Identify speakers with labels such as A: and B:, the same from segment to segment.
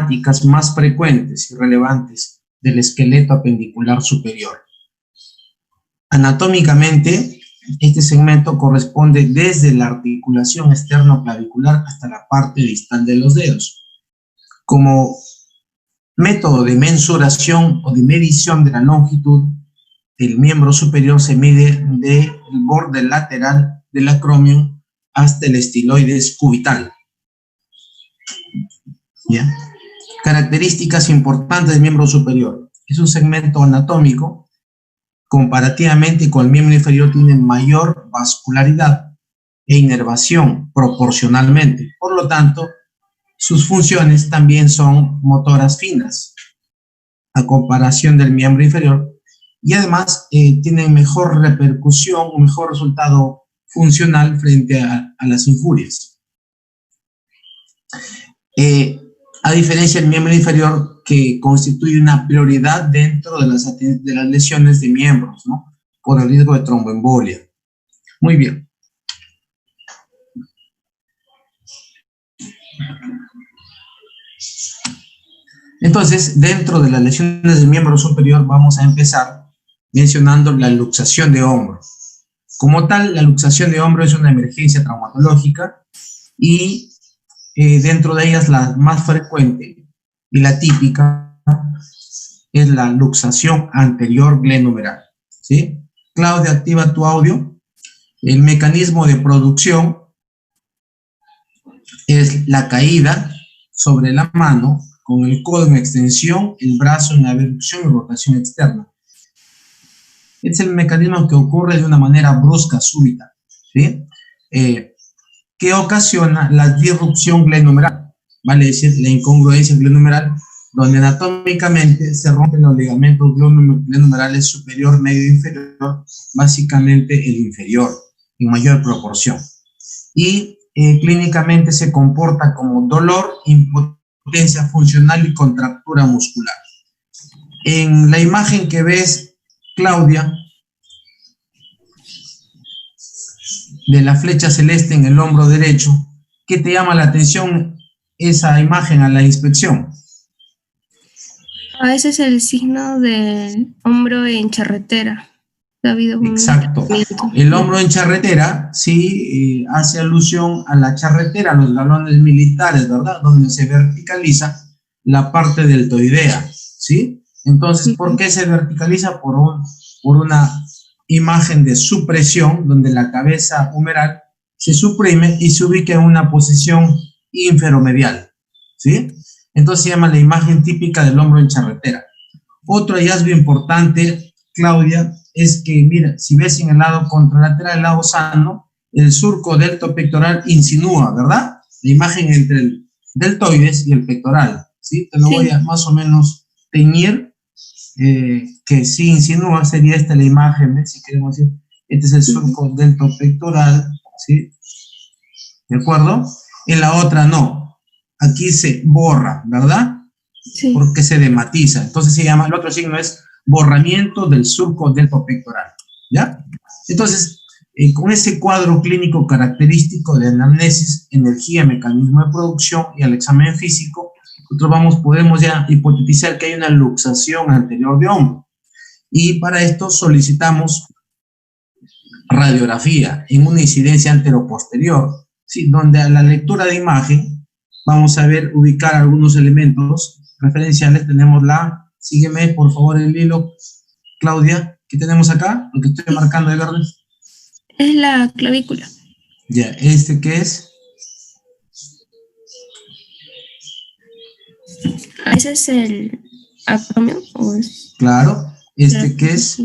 A: traumáticas más frecuentes y relevantes del esqueleto apendicular superior. Anatómicamente, este segmento corresponde desde la articulación externo-clavicular hasta la parte distal de los dedos. Como método de mensuración o de medición de la longitud del miembro superior se mide del borde lateral del acromion hasta el estiloides cubital. ¿Ya? Características importantes del miembro superior. Es un segmento anatómico. Comparativamente con el miembro inferior tiene mayor vascularidad e inervación proporcionalmente. Por lo tanto, sus funciones también son motoras finas a comparación del miembro inferior y además tienen mejor repercusión, un mejor resultado funcional frente a las injurias. A diferencia del miembro inferior, que constituye una prioridad dentro de las lesiones de miembros, ¿no? Por el riesgo de tromboembolia. Muy bien. Entonces, dentro de las lesiones del miembro superior vamos a empezar mencionando la luxación de hombro. Como tal, la luxación de hombro es una emergencia traumatológica y dentro de ellas la más frecuente y la típica es la luxación anterior glenumeral, ¿sí? Claudia, activa tu audio. El mecanismo de producción es la caída sobre la mano con el codo en extensión, el brazo en abducción y rotación externa. Es el mecanismo que ocurre de una manera brusca, súbita, ¿sí? Que ocasiona la disrupción glenumeral, vale decir, la incongruencia glenumeral, donde anatómicamente se rompen los ligamentos glenumerales superior, medio e inferior, básicamente el inferior, en mayor proporción. Y clínicamente se comporta como dolor, impotencia funcional y contractura muscular. En la imagen que ves, Claudia, de la flecha celeste en el hombro derecho, ¿qué te llama la atención esa imagen a la inspección?
B: A veces el signo del hombro en charretera. Ha habido un
A: Exacto. El hombro en charretera, sí, hace alusión a la charretera, a los galones militares, ¿verdad? Donde se verticaliza la parte deltoidea, ¿sí? Entonces, ¿por qué se verticaliza? Por una imagen de supresión, donde la cabeza humeral se suprime y se ubica en una posición inferomedial, ¿sí? Entonces se llama la imagen típica del hombro en charretera. Otro hallazgo importante, Claudia, es que, mira, si ves en el lado contralateral, el lado sano, el surco deltopectoral insinúa, ¿verdad? La imagen entre el deltoides y el pectoral, ¿sí? Te lo voy a más o menos teñir, que sí insinúa, sería esta la imagen, ¿ves? Si queremos decir, este es el surco deltopectoral, ¿sí? ¿De acuerdo? En la otra no, aquí se borra, ¿verdad? Sí. Porque se dematiza, entonces se llama, el otro signo es borramiento del surco deltopectoral, ¿ya? Entonces, con ese cuadro clínico característico de anamnesis, energía, mecanismo de producción y al examen físico, nosotros podemos ya hipotetizar que hay una luxación anterior de hombro. Y para esto solicitamos radiografía en una incidencia anteroposterior, ¿sí? Donde a la lectura de imagen vamos a ver, ubicar algunos elementos referenciales. Tenemos sígueme por favor el hilo, Claudia, ¿qué tenemos acá? Lo que estoy marcando de verde.
B: Es la clavícula.
A: Ya, ¿este qué es?
B: ¿Ese es el acromio? ¿O es?
A: Claro, ¿este qué es?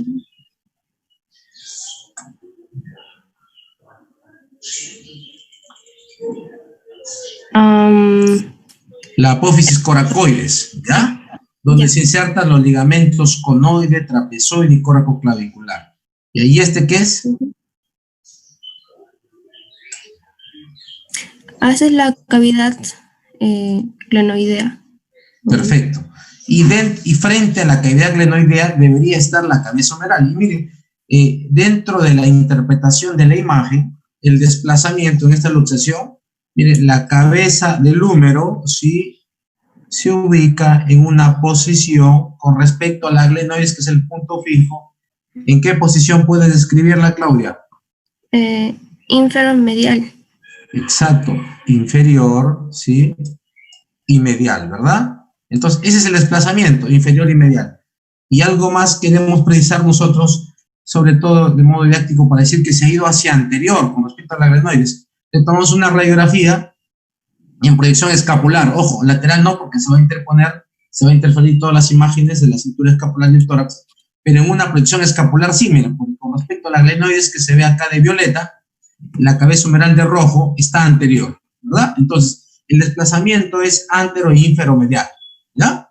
A: La apófisis coracoides, ¿ya? Donde se insertan los ligamentos conoide, trapezoide y coracoclavicular. ¿Y ahí este qué es?
B: Esa es la cavidad glenoidea.
A: Perfecto. Y frente a la cavidad glenoidea debería estar la cabeza humeral. Y mire, dentro de la interpretación de la imagen, el desplazamiento en esta luxación, mire, la cabeza del húmero, ¿sí? se ubica en una posición con respecto a la glenoides, que es el punto fijo. ¿En qué posición puedes describirla, Claudia?
B: Inferomedial.
A: Exacto, inferior, ¿sí? Y medial, ¿verdad? Entonces, ese es el desplazamiento, inferior y medial. Y algo más queremos precisar nosotros, sobre todo de modo didáctico, para decir que se ha ido hacia anterior con respecto a la glenoides. Le tomamos una radiografía en proyección escapular. Ojo, lateral no, porque se va a interponer, se va a interferir todas las imágenes de la cintura escapular y el tórax. Pero en una proyección escapular sí, miren, porque con respecto a la glenoides que se ve acá de violeta, la cabeza humeral de rojo está anterior, ¿verdad? Entonces, el desplazamiento es antero e inferomedial, ¿ya?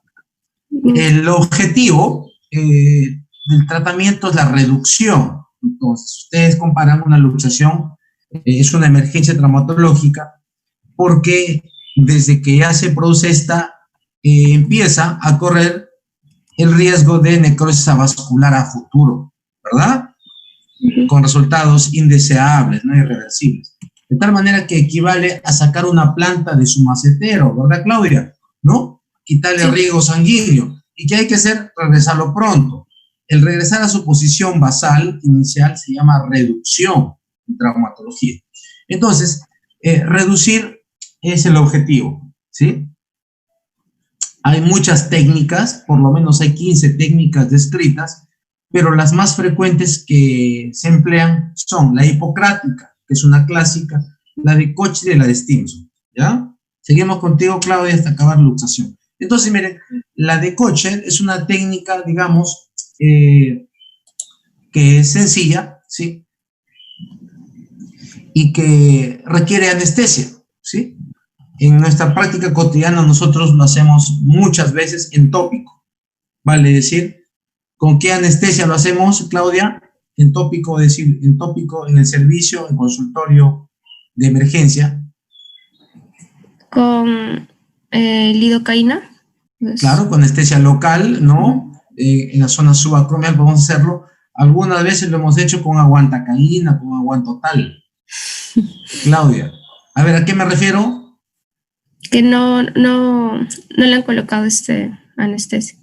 A: El objetivo del tratamiento es la reducción. Entonces, ustedes comparan una luxación, es una emergencia traumatológica, porque desde que ya se produce esta, empieza a correr el riesgo de necrosis avascular a futuro, ¿verdad? Con resultados indeseables, no irreversibles. De tal manera que equivale a sacar una planta de su macetero, ¿verdad, Claudia? ¿No? Quitarle el riego sanguíneo. ¿Y qué hay que hacer? Regresarlo pronto. El regresar a su posición basal inicial se llama reducción en traumatología. Entonces, reducir es el objetivo, ¿sí? Hay muchas técnicas, por lo menos hay 15 técnicas descritas, pero las más frecuentes que se emplean son la hipocrática, que es una clásica, la de Kocher y la de Stimson, ¿ya? Seguimos contigo, Claudia, hasta acabar la luxación. Entonces, miren, la de Kocher es una técnica, digamos, que es sencilla, ¿sí? Y que requiere anestesia, ¿sí? En nuestra práctica cotidiana nosotros lo hacemos muchas veces en tópico, vale decir, ¿con qué anestesia lo hacemos, Claudia? En tópico, es decir, en tópico en el servicio, en consultorio de emergencia.
B: Con lidocaína.
A: Claro, con anestesia local, ¿no? En la zona subacromial podemos hacerlo. Algunas veces lo hemos hecho con aguantacaína, con aguantotal. Claudia, a ver, ¿a qué me refiero?
B: Que no le han colocado anestesia.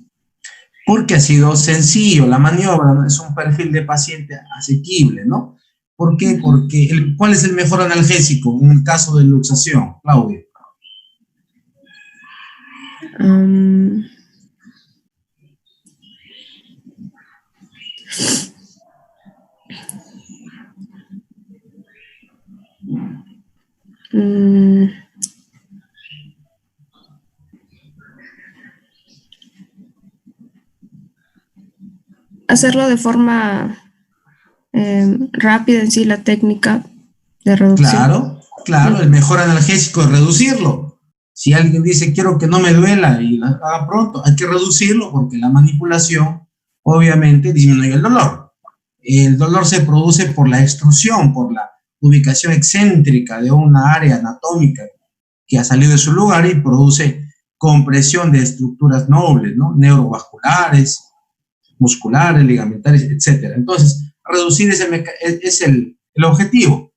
A: Porque ha sido sencillo, la maniobra, ¿no? Es un perfil de paciente asequible, ¿no? ¿Por qué? Porque ¿cuál es el mejor analgésico en el caso de luxación, Claudia?
B: Hacerlo de forma rápida en sí, la técnica de reducción.
A: Claro, el mejor analgésico es reducirlo. Si alguien dice, quiero que no me duela y la haga pronto, hay que reducirlo porque la manipulación obviamente disminuye el dolor. El dolor se produce por la extrusión, por la ubicación excéntrica de una área anatómica que ha salido de su lugar y produce compresión de estructuras nobles, ¿no? Neurovasculares, musculares, ligamentares, etc. Entonces, reducir es el objetivo.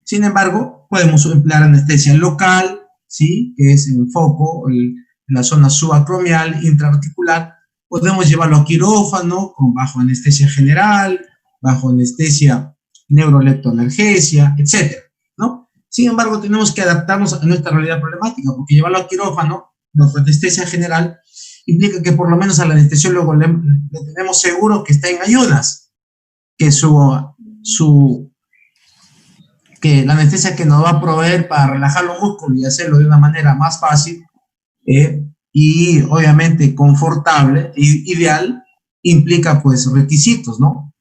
A: Sin embargo, podemos emplear anestesia local, ¿sí? Que es en foco, en la zona subacromial, intraarticular. Podemos llevarlo a quirófano bajo anestesia general, bajo anestesia neuroleptoanergesia, etc., ¿no? Sin embargo, tenemos que adaptarnos a nuestra realidad problemática, porque llevarlo a quirófano bajo anestesia general implica que por lo menos al anestesiólogo le tenemos seguro que está en ayunas, que que la anestesia que nos va a proveer para relajar los músculos y hacerlo de una manera más fácil y obviamente confortable, ideal, implica pues requisitos, ¿no?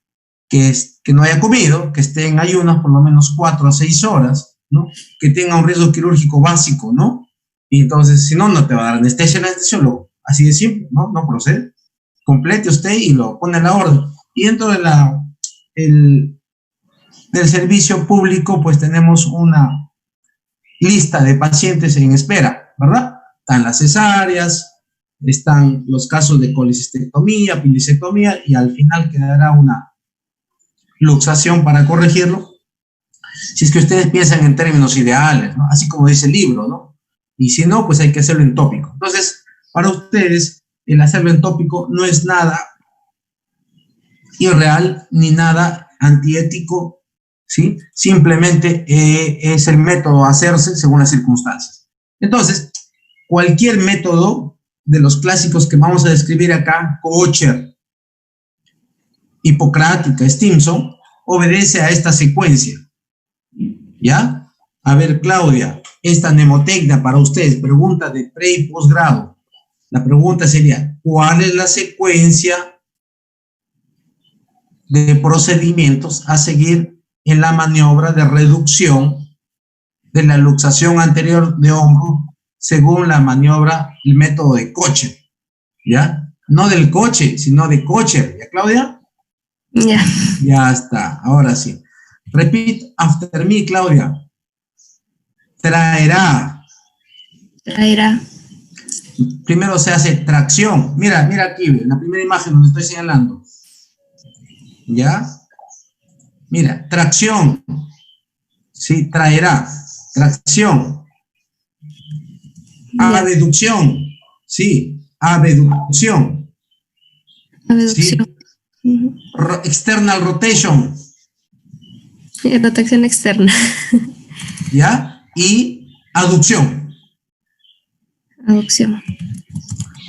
A: Que no haya comido, que esté en ayunas por lo menos 4 a 6 horas, ¿no? Que tenga un riesgo quirúrgico básico, ¿no? Y entonces, si no, no te va a dar anestesia el anestesiólogo. Así de simple, ¿no? No procede. Complete usted y lo pone en la orden. Y dentro de del servicio público, pues tenemos una lista de pacientes en espera, ¿verdad? Están las cesáreas, están los casos de colecistectomía, apendicectomía, y al final quedará una luxación para corregirlo. Si es que ustedes piensan en términos ideales, ¿no? Así como dice el libro, ¿no? Y si no, pues hay que hacerlo en tópico. Entonces, para ustedes el hacerlo en tópico no es nada irreal ni nada antiético, ¿sí? Simplemente es el método a hacerse según las circunstancias. Entonces, cualquier método de los clásicos que vamos a describir acá, Kocher, Hipocrática, Stimson, obedece a esta secuencia, ¿ya? A ver, Claudia, esta mnemotecnia para ustedes, pregunta de pre y posgrado. La pregunta sería, ¿cuál es la secuencia de procedimientos a seguir en la maniobra de reducción de la luxación anterior de hombro según la maniobra, el método de Kocher, ¿ya? No del coche, sino de Kocher, ¿ya, Claudia?
B: Ya.
A: Ya está, ahora sí. Repeat after me, Claudia. Traerá.
B: Traerá.
A: Primero se hace tracción. Mira aquí, en la primera imagen donde estoy señalando. ¿Ya? Mira, tracción. Sí, traerá. Tracción. Abducción. Sí, abducción.
B: Abducción.
A: Sí. External rotation.
B: Rotación externa.
A: ¿Ya? Y aducción.
B: Aducción.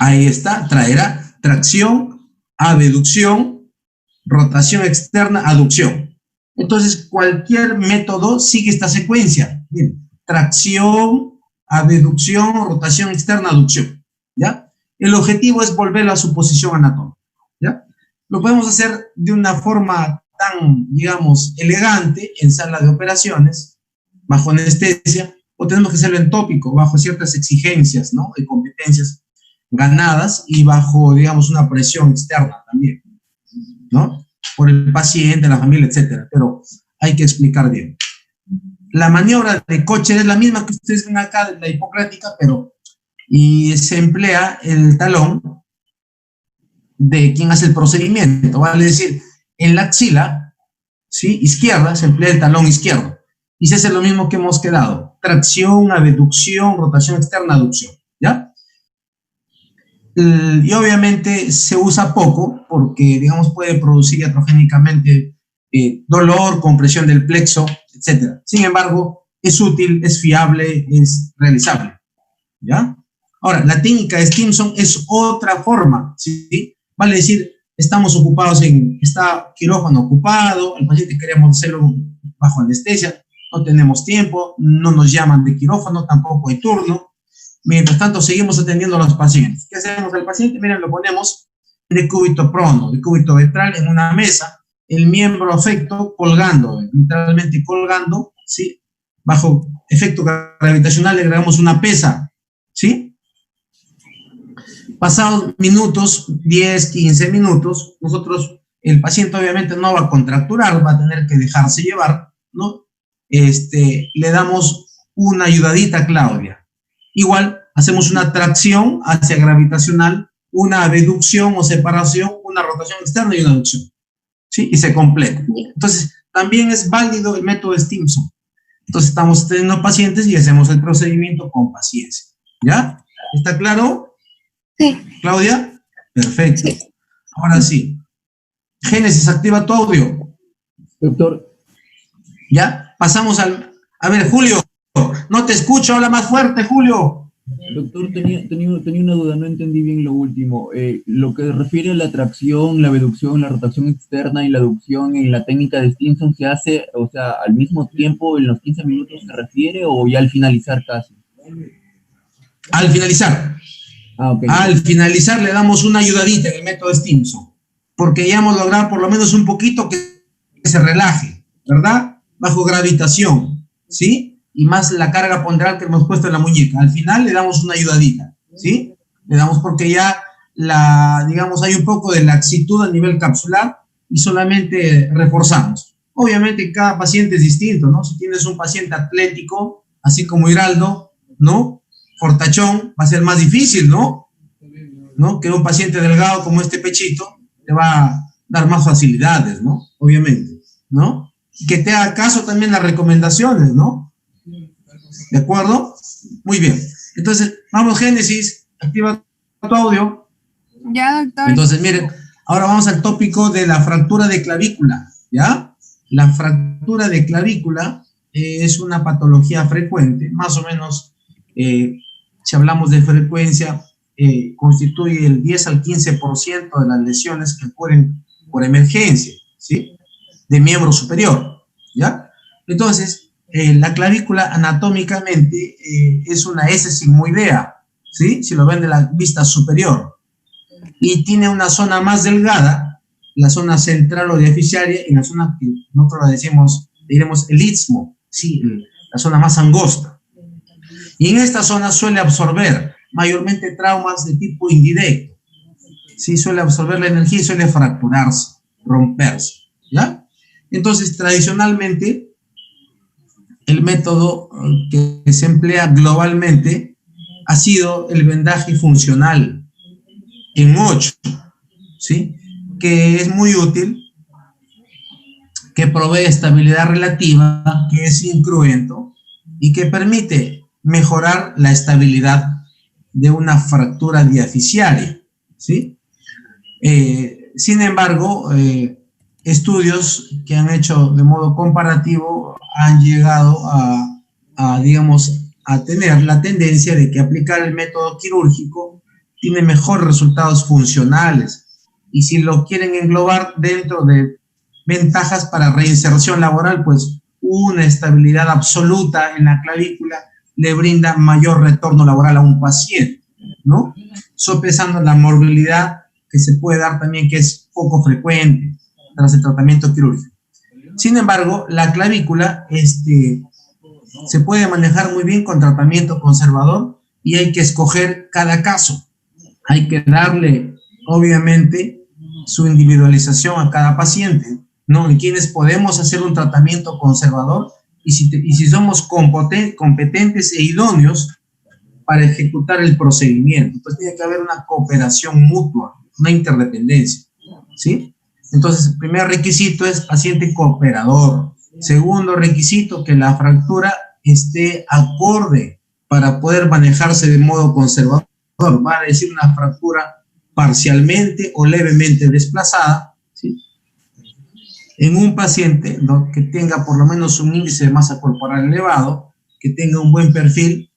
A: Ahí está, traerá tracción, abducción, rotación externa, aducción. Entonces, cualquier método sigue esta secuencia. Miren, tracción, abducción, rotación externa, aducción. ¿Ya? El objetivo es volverlo a su posición anatómica. ¿Ya? Lo podemos hacer de una forma tan, digamos, elegante en sala de operaciones, bajo anestesia, o tenemos que hacerlo en tópico, bajo ciertas exigencias, ¿no? De competencias ganadas y bajo, digamos, una presión externa también, ¿no? Por el paciente, la familia, etcétera. Pero hay que explicar bien. La maniobra de Kocher es la misma que ustedes ven acá, de la hipocrática, pero y se emplea el talón de quien hace el procedimiento, vale decir, en la axila, ¿sí? Izquierda, se emplea el talón izquierdo. Y se hace lo mismo que hemos quedado. Tracción, abducción, rotación externa, aducción. ¿Ya? Y obviamente se usa poco porque, digamos, puede producir iatrogénicamente dolor, compresión del plexo, etc. Sin embargo, es útil, es fiable, es realizable. ¿Ya? Ahora, la técnica de Stimson es otra forma, ¿sí? Vale decir, estamos ocupados está quirófano ocupado, el paciente queremos hacerlo bajo anestesia, no tenemos tiempo, no nos llaman de quirófano, tampoco hay turno. Mientras tanto, seguimos atendiendo a los pacientes. ¿Qué hacemos al paciente? Miren, lo ponemos de cúbito prono, de cúbito ventral en una mesa, el miembro afecto colgando, literalmente colgando, ¿sí? Bajo efecto gravitacional le agregamos una pesa, ¿sí? Pasados minutos, 10, 15 minutos, el paciente obviamente no va a contracturar, va a tener que dejarse llevar, ¿no? Le damos una ayudadita a Claudia. Igual, hacemos una tracción hacia gravitacional, una abducción o separación, una rotación externa y una aducción, ¿sí? Y se completa. Entonces, también es válido el método de Stimson. Entonces, estamos teniendo pacientes y hacemos el procedimiento con paciencia. ¿Ya? ¿Está claro?
B: Sí.
A: ¿Claudia? Perfecto.
B: Sí.
A: Ahora sí. Génesis, activa tu audio.
C: Doctor.
A: ¿Ya? Pasamos al... A ver, Julio, no te escucho, habla más fuerte, Julio.
C: Doctor, tenía una duda, no entendí bien lo último. Lo que refiere a la tracción, la abducción, la rotación externa y la aducción en la técnica de Stimson, ¿se hace, o sea, al mismo tiempo, en los 15 minutos se refiere o ya al finalizar casi?
A: Al finalizar.
C: Ah, okay.
A: Al finalizar le damos una ayudadita en el método Stimson, porque ya hemos logrado por lo menos un poquito que se relaje, ¿verdad? Bajo gravitación, ¿sí? Y más la carga ponderal que hemos puesto en la muñeca. Al final le damos una ayudadita, ¿sí? Le damos porque ya, digamos, hay un poco de laxitud a nivel capsular y solamente reforzamos. Obviamente cada paciente es distinto, ¿no? Si tienes un paciente atlético, así como Hiraldo, ¿no? Fortachón, va a ser más difícil, ¿no? Que un paciente delgado como este Pechito te va a dar más facilidades, ¿no? Obviamente, ¿no? Y que te haga caso también las recomendaciones, ¿no? ¿De acuerdo? Muy bien. Entonces, vamos, Génesis, activa tu audio?
B: Ya, doctor.
A: Entonces, miren, ahora vamos al tópico de la fractura de clavícula, ¿ya? La fractura de clavícula es una patología frecuente, más o menos, si hablamos de frecuencia, constituye el 10 al 15% de las lesiones que ocurren por emergencia, ¿sí? De miembro superior, ¿ya? Entonces, la clavícula anatómicamente es una S sigmoidea, ¿sí? Si lo ven de la vista superior. Y tiene una zona más delgada, la zona central o diaficiaria, y la zona que nosotros diremos el istmo, ¿sí? La zona más angosta. Y en esta zona suele absorber mayormente traumas de tipo indirecto, ¿sí? Suele absorber la energía y suele fracturarse, romperse, ¿ya? Entonces, tradicionalmente, el método que se emplea globalmente ha sido el vendaje funcional en 8, ¿sí? Que es muy útil, que provee estabilidad relativa, que es incruento y que permite mejorar la estabilidad de una fractura diaficiaria, ¿sí? Sin embargo, estudios que han hecho de modo comparativo han llegado digamos, a tener la tendencia de que aplicar el método quirúrgico tiene mejores resultados funcionales, y si lo quieren englobar dentro de ventajas para reinserción laboral, pues una estabilidad absoluta en la clavícula le brinda mayor retorno laboral a un paciente, ¿no? Sopesando la morbilidad que se puede dar también, que es poco frecuente tras el tratamiento quirúrgico. Sin embargo, la clavícula se puede manejar muy bien con tratamiento conservador, y hay que escoger cada caso. Hay que darle, obviamente, su individualización a cada paciente, ¿no? En quienes podemos hacer un tratamiento conservador, y si somos competentes e idóneos para ejecutar el procedimiento. Pues tiene que haber una cooperación mutua, una interdependencia, ¿sí? Entonces, el primer requisito es paciente cooperador. Segundo requisito, que la fractura esté acorde para poder manejarse de modo conservador. Va a decir una fractura parcialmente o levemente desplazada, ¿sí? En un paciente, ¿no?, que tenga por lo menos un índice de masa corporal elevado, que tenga un buen perfil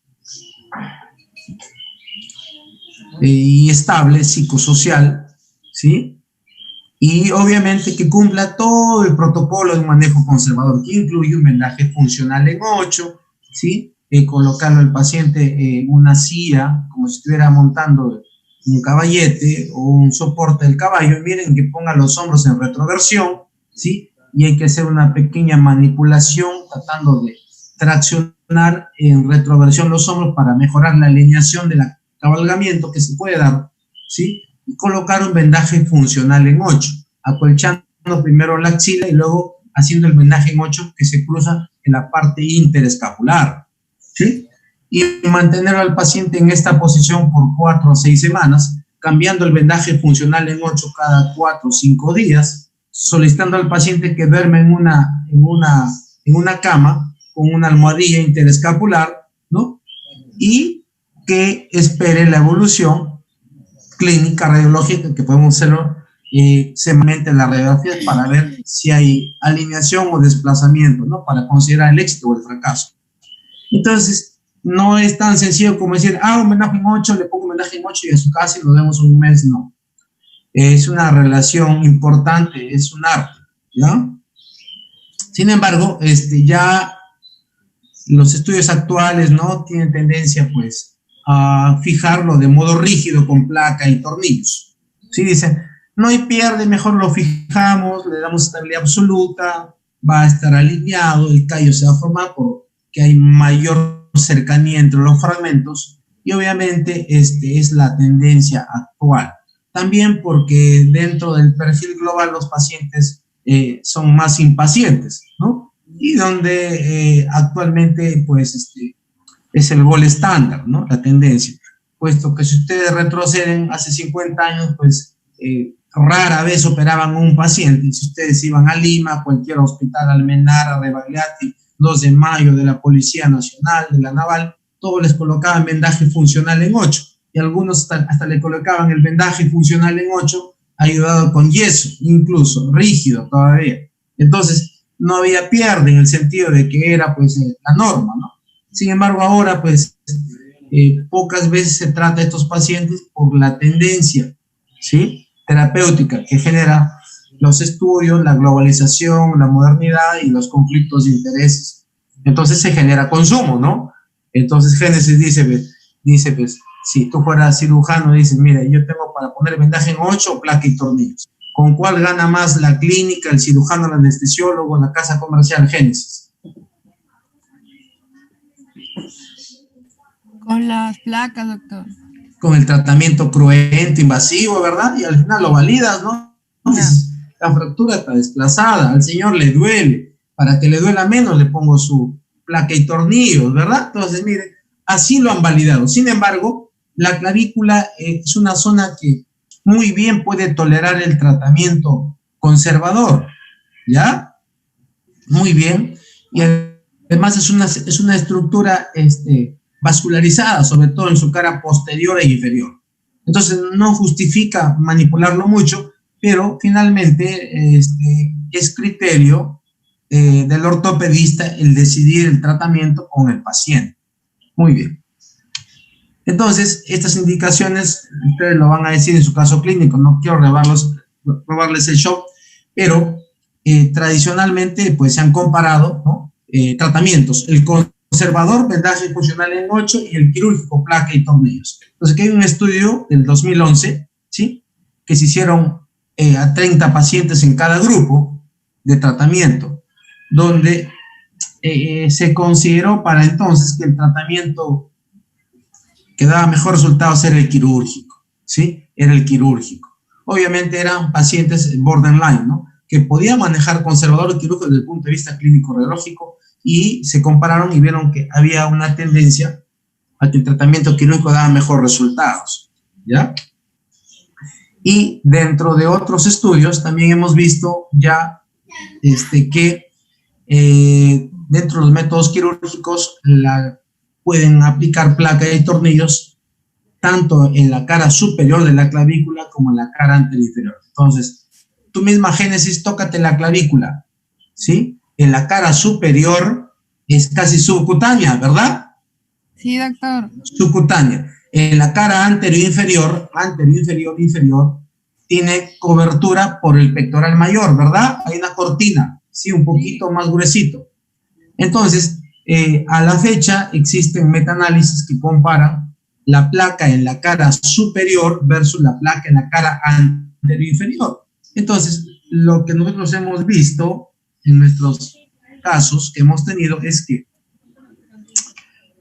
A: y estable psicosocial, ¿sí? Y obviamente que cumpla todo el protocolo de manejo conservador, que incluye un vendaje funcional en 8, ¿sí? Colocarlo al paciente en una silla, como si estuviera montando un caballete o un soporte del caballo. Miren, que ponga los hombros en retroversión, ¿sí? Y hay que hacer una pequeña manipulación tratando de traccionar en retroversión los hombros para mejorar la alineación del cabalgamiento que se puede dar, ¿sí? Y colocar un vendaje funcional en 8, acolchando primero la axila y luego haciendo el vendaje en 8 que se cruza en la parte interescapular, ¿sí? Y mantener al paciente en esta posición por 4 o 6 semanas, cambiando el vendaje funcional en 8 cada 4 o 5 días, solicitando al paciente que duerma en una cama con una almohadilla interescapular, ¿no? Y que espere la evolución clínica radiológica, que podemos hacerlo semanalmente en la radiografía para ver si hay alineación o desplazamiento, ¿no? Para considerar el éxito o el fracaso. Entonces, no es tan sencillo como decir, un vendaje en 8, le pongo un vendaje en 8 y a su casa y nos vemos un mes, no. Es una relación importante, es un arte, ¿ya? Sin embargo, ya los estudios actuales, ¿no?, tienen tendencia, pues, a fijarlo de modo rígido con placa y tornillos. Sí, dicen, no hay pierde, mejor lo fijamos, le damos estabilidad absoluta, va a estar alineado, el callo se va a formar porque hay mayor cercanía entre los fragmentos, y obviamente es la tendencia actual. También porque dentro del perfil global los pacientes son más impacientes, ¿no? Y donde actualmente, pues, es el gol estándar, ¿no? La tendencia. Puesto que si ustedes retroceden hace 50 años, pues rara vez operaban a un paciente. Si ustedes iban a Lima, cualquier hospital, Almenara, Rebagliati, 2 de Mayo, de la Policía Nacional, de la Naval, todos les colocaban vendaje funcional en 8. y algunos hasta le colocaban el vendaje funcional en 8, ayudado con yeso, incluso, rígido todavía. Entonces, no había pierde en el sentido de que era, pues, la norma, ¿no? Sin embargo, ahora, pues, pocas veces se trata a estos pacientes por la tendencia, ¿sí?, terapéutica que genera los estudios, la globalización, la modernidad y los conflictos de intereses. Entonces se genera consumo, ¿no? Entonces Génesis dice, pues, si tú fueras cirujano, dices, mira, yo tengo para poner vendaje en 8, placa y tornillos. ¿Con cuál gana más la clínica, el cirujano, el anestesiólogo, la casa comercial? Génesis.
B: Con las placas, doctor.
A: Con el tratamiento cruento, invasivo, ¿verdad? Y al final lo validas, ¿no? Dices, la fractura está desplazada, al señor le duele. Para que le duela menos, le pongo su placa y tornillos, ¿verdad? Entonces, miren, así lo han validado. Sin embargo, la clavícula es una zona que muy bien puede tolerar el tratamiento conservador, ¿ya? Muy bien. Y además es una estructura vascularizada, sobre todo en su cara posterior e inferior. Entonces, no justifica manipularlo mucho, pero finalmente es criterio del ortopedista el decidir el tratamiento con el paciente. Muy bien. Entonces, estas indicaciones, ustedes lo van a decir en su caso clínico, no quiero robarles el show, pero tradicionalmente pues se han comparado, ¿no?, tratamientos, el conservador, vendaje funcional en 8 y el quirúrgico, placa y tornillos. Entonces, aquí hay un estudio del 2011, ¿sí?, que se hicieron a 30 pacientes en cada grupo de tratamiento, donde se consideró para entonces que el tratamiento que daba mejor resultados era el quirúrgico, ¿sí? Era el quirúrgico. Obviamente eran pacientes borderline, ¿no?, que podían manejar conservador o quirúrgico desde el punto de vista clínico-radiológico, y se compararon y vieron que había una tendencia a que el tratamiento quirúrgico daba mejores resultados, ¿ya? Y dentro de otros estudios también hemos visto ya que dentro de los métodos quirúrgicos pueden aplicar placa y tornillos tanto en la cara superior de la clavícula como en la cara anterior inferior. Entonces, tú misma, Génesis, tócate la clavícula, ¿sí? En la cara superior es casi subcutánea, ¿verdad?
B: Sí, doctor.
A: Subcutánea. En la cara anterior inferior, tiene cobertura por el pectoral mayor, ¿verdad? Hay una cortina, sí, un poquito más gruesito. Entonces, a la fecha existen metaanálisis que comparan la placa en la cara superior versus la placa en la cara anterior inferior. Entonces, lo que nosotros hemos visto en nuestros casos que hemos tenido es que,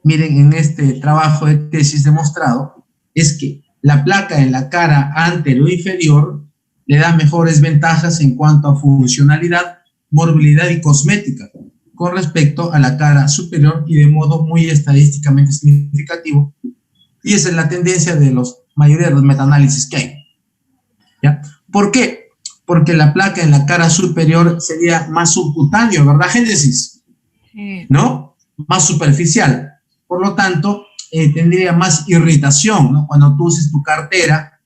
A: miren, en este trabajo de tesis demostrado, es que la placa en la cara anterior inferior le da mejores ventajas en cuanto a funcionalidad, morbilidad y cosmética con respecto a la cara superior, y de modo muy estadísticamente significativo. Y esa es la tendencia de la mayoría de los metaanálisis que hay, ¿ya? ¿Por qué? Porque la placa en la cara superior sería más subcutáneo, ¿verdad, Génesis? Sí. ¿No? Más superficial. Por lo tanto, tendría más irritación, ¿no? Cuando tú uses tu cartera,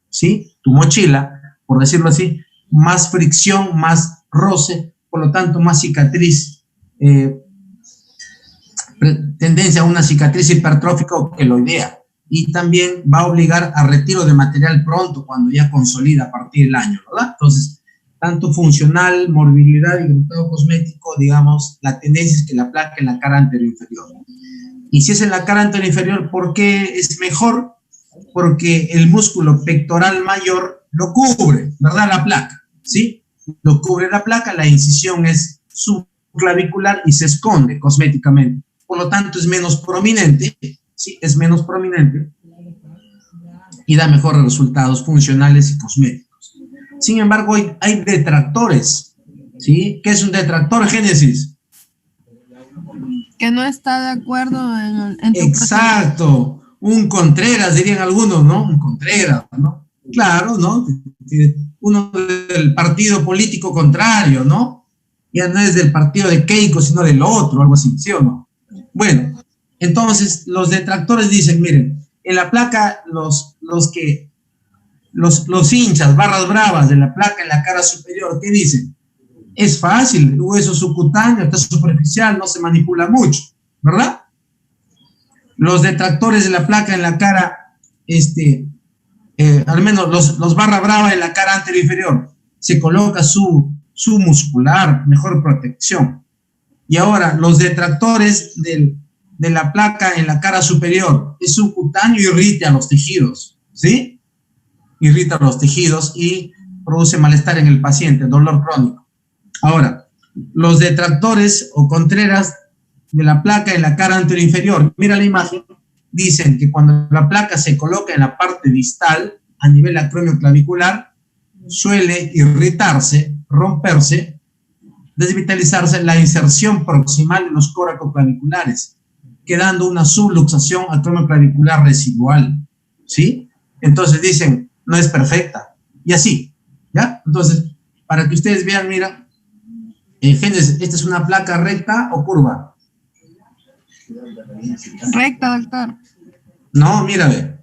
A: ¿sí?, tu mochila, por decirlo así, más fricción, más roce, por lo tanto, más cicatriz, tendencia a una cicatriz hipertrófica o queloidea. Y también va a obligar a retiro de material pronto, cuando ya consolida a partir del año, ¿verdad? Entonces, tanto funcional, morbilidad y resultado cosmético, digamos, la tendencia es que la placa en la cara anterior inferior. Y si es en la cara anterior inferior, ¿por qué es mejor? Porque el músculo pectoral mayor lo cubre, ¿verdad? La placa, ¿sí? Lo cubre la placa, la incisión es subclavicular y se esconde cosméticamente. Por lo tanto, es menos prominente, ¿sí? Es menos prominente y da mejores resultados funcionales y cosméticos. Sin embargo, hay detractores, ¿sí? ¿Qué es un detractor, Génesis?
B: Que no está de acuerdo en tu
A: Exacto. Proceso. Un Contreras, dirían algunos, ¿no? Un Contreras, ¿no? Claro, ¿no? Uno del partido político contrario, ¿no? Ya no es del partido de Keiko, sino del otro, algo así, ¿sí o no? Bueno, entonces los detractores dicen, miren, en la placa, los hinchas, barras bravas de la placa en la cara superior, ¿qué dicen? Es fácil, el hueso subcutáneo está superficial, no se manipula mucho, ¿verdad? Los detractores de la placa en la cara, al menos los barra brava en la cara anterior inferior, se coloca su muscular, mejor protección. Y ahora, los detractores de la placa en la cara superior, es subcutáneo y irrita los tejidos, ¿sí? Irrita los tejidos y produce malestar en el paciente, dolor crónico. Ahora, los detractores o contreras de la placa en la cara anterior inferior, mira la imagen, dicen que cuando la placa se coloca en la parte distal, a nivel acromioclavicular, suele irritarse, romperse, desvitalizarse la inserción proximal de los coracoclaviculares, quedando una subluxación acromioclavicular residual, ¿sí? Entonces dicen, no es perfecta, y así, ¿ya? Entonces, para que ustedes vean, mira, Génesis, ¿esta es una placa recta o curva?
D: Recta, doctor.
A: No, mira, ve.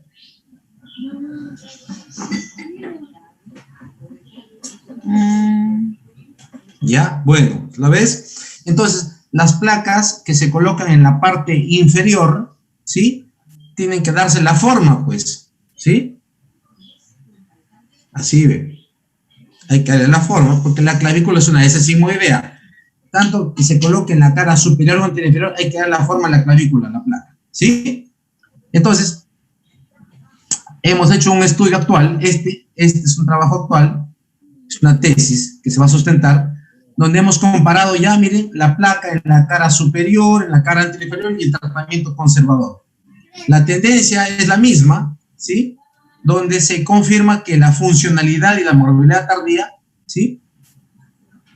A: ¿Ya? Bueno, ¿lo ves? Entonces, las placas que se colocan en la parte inferior, ¿sí? Tienen que darse la forma, pues, ¿sí? Así, ve. Hay que darle la forma, porque la clavícula es una S-sigmoidea. Tanto que se coloque en la cara superior o anterior inferior, hay que darle la forma a la clavícula, la placa, ¿sí? Entonces, hemos hecho un estudio actual, este es un trabajo actual, es una tesis que se va a sustentar, donde hemos comparado ya, miren, la placa en la cara superior, en la cara anterior inferior y el tratamiento conservador. La tendencia es la misma, ¿sí? Donde se confirma que la funcionalidad y la morbilidad tardía, ¿sí?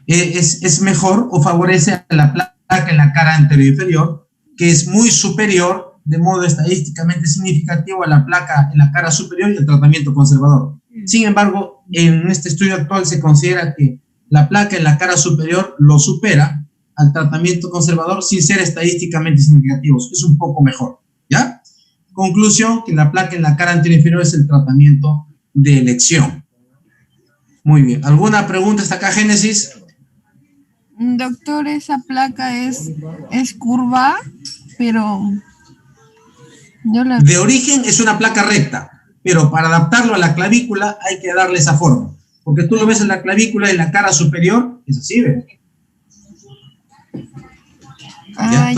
A: Es mejor o favorece a la placa en la cara anterior inferior, que es muy superior de modo estadísticamente significativo a la placa en la cara superior y el tratamiento conservador. Sin embargo, en este estudio actual se considera que la placa en la cara superior lo supera al tratamiento conservador sin ser estadísticamente significativos. Es un poco mejor, ¿ya? Conclusión, que la placa en la cara anterior inferior es el tratamiento de elección. Muy bien. ¿Alguna pregunta hasta acá, Génesis?
D: Doctor, esa placa es curva, pero yo la...
A: De origen es una placa recta, pero para adaptarlo a la clavícula hay que darle esa forma. Porque tú lo ves en la clavícula, en la cara superior, es así, ¿ves? ¿Ya?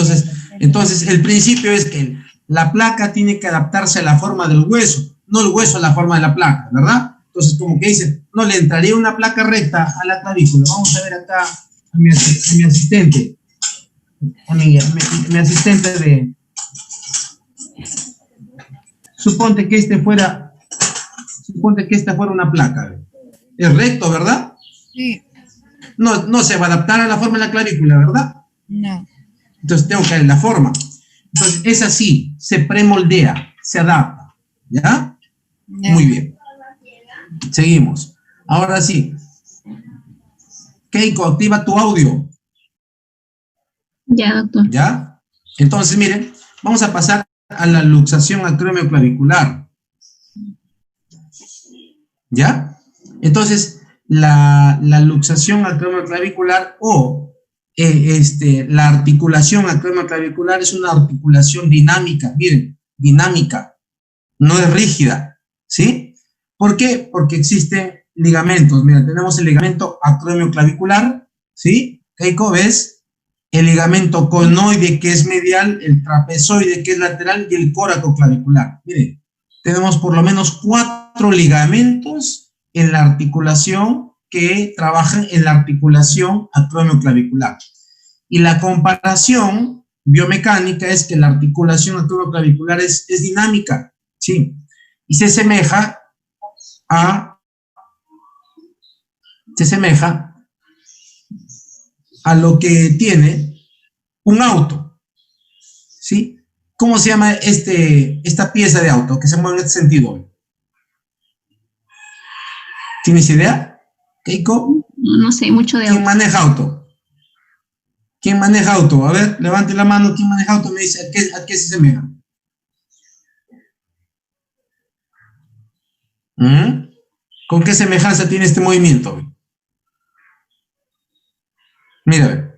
A: Entonces, el principio es que la placa tiene que adaptarse a la forma del hueso, no el hueso a la forma de la placa, ¿verdad? Entonces, como que dicen, no le entraría una placa recta a la clavícula. Vamos a ver acá a mi asistente, mi asistente de... Suponte que esta fuera una placa. Es recto, ¿verdad?
D: Sí.
A: No se va a adaptar a la forma de la clavícula, ¿verdad?
D: No.
A: Entonces tengo que darle la forma. Entonces es así, se premoldea, se adapta. ¿Ya? Muy bien. Seguimos. Ahora sí. Keiko, activa tu audio.
E: Ya, doctor.
A: ¿Ya? Entonces, miren, vamos a pasar a la luxación acromioclavicular. ¿Ya? Entonces, la luxación acromioclavicular o la articulación acromioclavicular es una articulación dinámica, miren, dinámica, no es rígida, ¿sí? ¿Por qué? Porque existen ligamentos. Mira, tenemos el ligamento acromioclavicular, ¿sí? Keiko, ¿ves? El ligamento conoide, que es medial, el trapezoide, que es lateral, y el coracoclavicular. Miren, tenemos por lo menos 4 ligamentos en la articulación que trabajan en la articulación acromioclavicular. Y la comparación biomecánica es que la articulación acromioclavicular es dinámica, ¿sí? Y se asemeja a lo que tiene un auto, ¿sí? ¿Cómo se llama esta pieza de auto que se mueve en este sentido? ¿Tienes idea, Keiko?
E: No sé mucho de
A: ¿Quién
E: auto.
A: maneja auto? ¿Quién maneja auto? A ver, levante la mano. ¿Quién maneja auto? Me dice, ¿a qué se asemeja? ¿Mm? ¿Con qué semejanza tiene este movimiento? Mira, ve.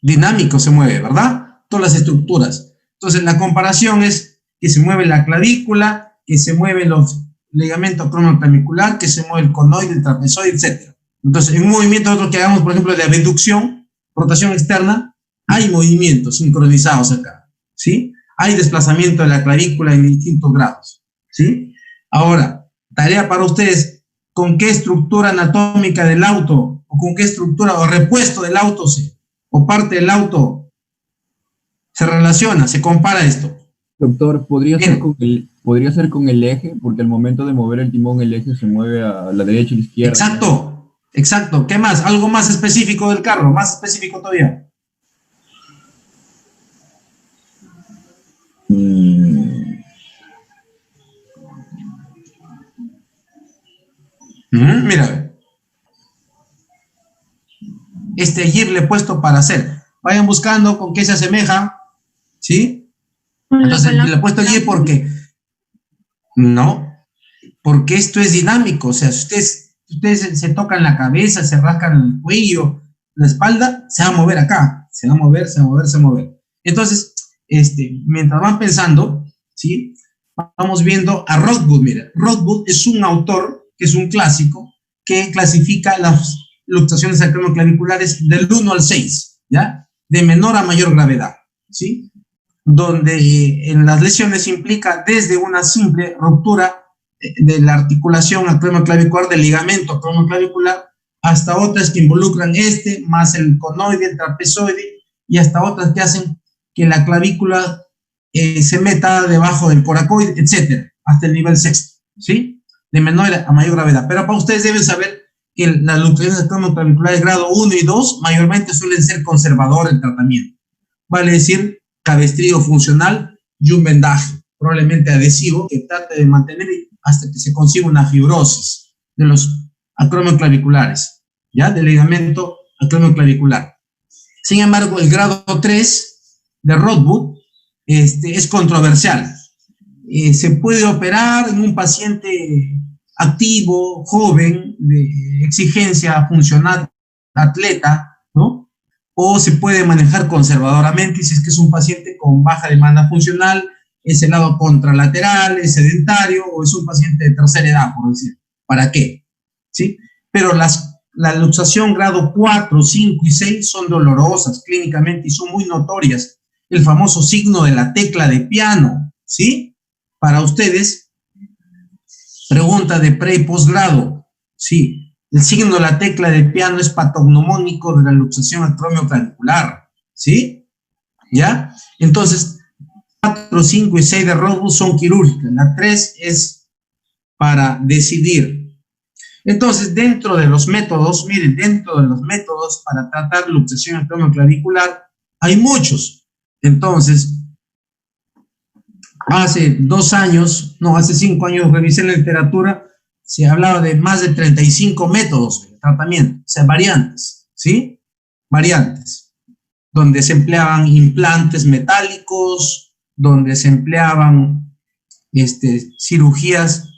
A: Dinámico se mueve, ¿verdad? Todas las estructuras. Entonces, la comparación es que se mueve la clavícula, que se mueven los ligamentos cronoclavicular, que se mueve el conoide, el trapezoide, etc. Entonces, en un movimiento otro que hagamos, por ejemplo, de abducción, rotación externa, hay movimientos sincronizados acá, ¿sí? Hay desplazamiento de la clavícula en distintos grados, ¿sí? Ahora, tarea para ustedes, ¿con qué estructura anatómica del auto, o con qué estructura o repuesto del auto o parte del auto se relaciona, se compara esto?
C: Doctor,
A: Bien.
C: podría ser con el eje, porque al momento de mover el timón, el eje se mueve a la derecha y a la izquierda.
A: Exacto, exacto. ¿Qué más? Algo más específico del carro, más específico todavía. Mira, este allí le he puesto para hacer. Vayan buscando con qué se asemeja, ¿sí? Entonces le he puesto allí porque no, porque esto es dinámico. O sea, si ustedes se tocan la cabeza, se rascan el cuello, la espalda, se va a mover acá, se va a mover, se va a mover, se va a mover. Entonces, mientras van pensando, ¿sí? Vamos viendo a Rothbard. Mira, Rothbard es un autor que es un clásico que clasifica las luxaciones acromioclaviculares del 1 al 6, ¿ya? De menor a mayor gravedad, ¿sí? Donde en las lesiones implica desde una simple ruptura de la articulación acromioclavicular del ligamento acromioclavicular hasta otras que involucran más el conoide, el trapezoide, y hasta otras que hacen que la clavícula se meta debajo del coracoide, etcétera, hasta el nivel sexto, ¿sí? De menor a mayor gravedad. Pero para ustedes deben saber que las luxaciones acromioclaviculares grado 1 y 2 mayormente suelen ser conservador el tratamiento. Vale decir, cabestrillo funcional y un vendaje, probablemente adhesivo, que trate de mantener hasta que se consiga una fibrosis de los acromioclaviculares, ¿ya? Del ligamento acromioclavicular. Sin embargo, el grado 3 de Rothbard es controversial. Se puede operar en un paciente activo, joven, de exigencia funcional, atleta, ¿no? O se puede manejar conservadoramente si es que es un paciente con baja demanda funcional, es el lado contralateral, es sedentario o es un paciente de tercera edad, por decir. ¿Para qué? ¿Sí? Pero la luxación grado 4, 5 y 6 son dolorosas clínicamente y son muy notorias. El famoso signo de la tecla de piano, ¿sí? Para ustedes, pregunta de pre y posgrado, ¿sí? El signo de la tecla de piano es patognomónico de la luxación acromioclavicular, ¿sí? ¿Ya? Entonces, 4, 5 y 6 de Rothbard son quirúrgicas. La 3 es para decidir. Entonces, dentro de los métodos, miren, dentro de los métodos para tratar luxación acromioclavicular, hay muchos. Entonces, hace 2 años, no, hace 5 años revisé la literatura, se hablaba de más de 35 métodos de tratamiento, o sea, variantes, ¿sí? Variantes, donde se empleaban implantes metálicos, donde se empleaban cirugías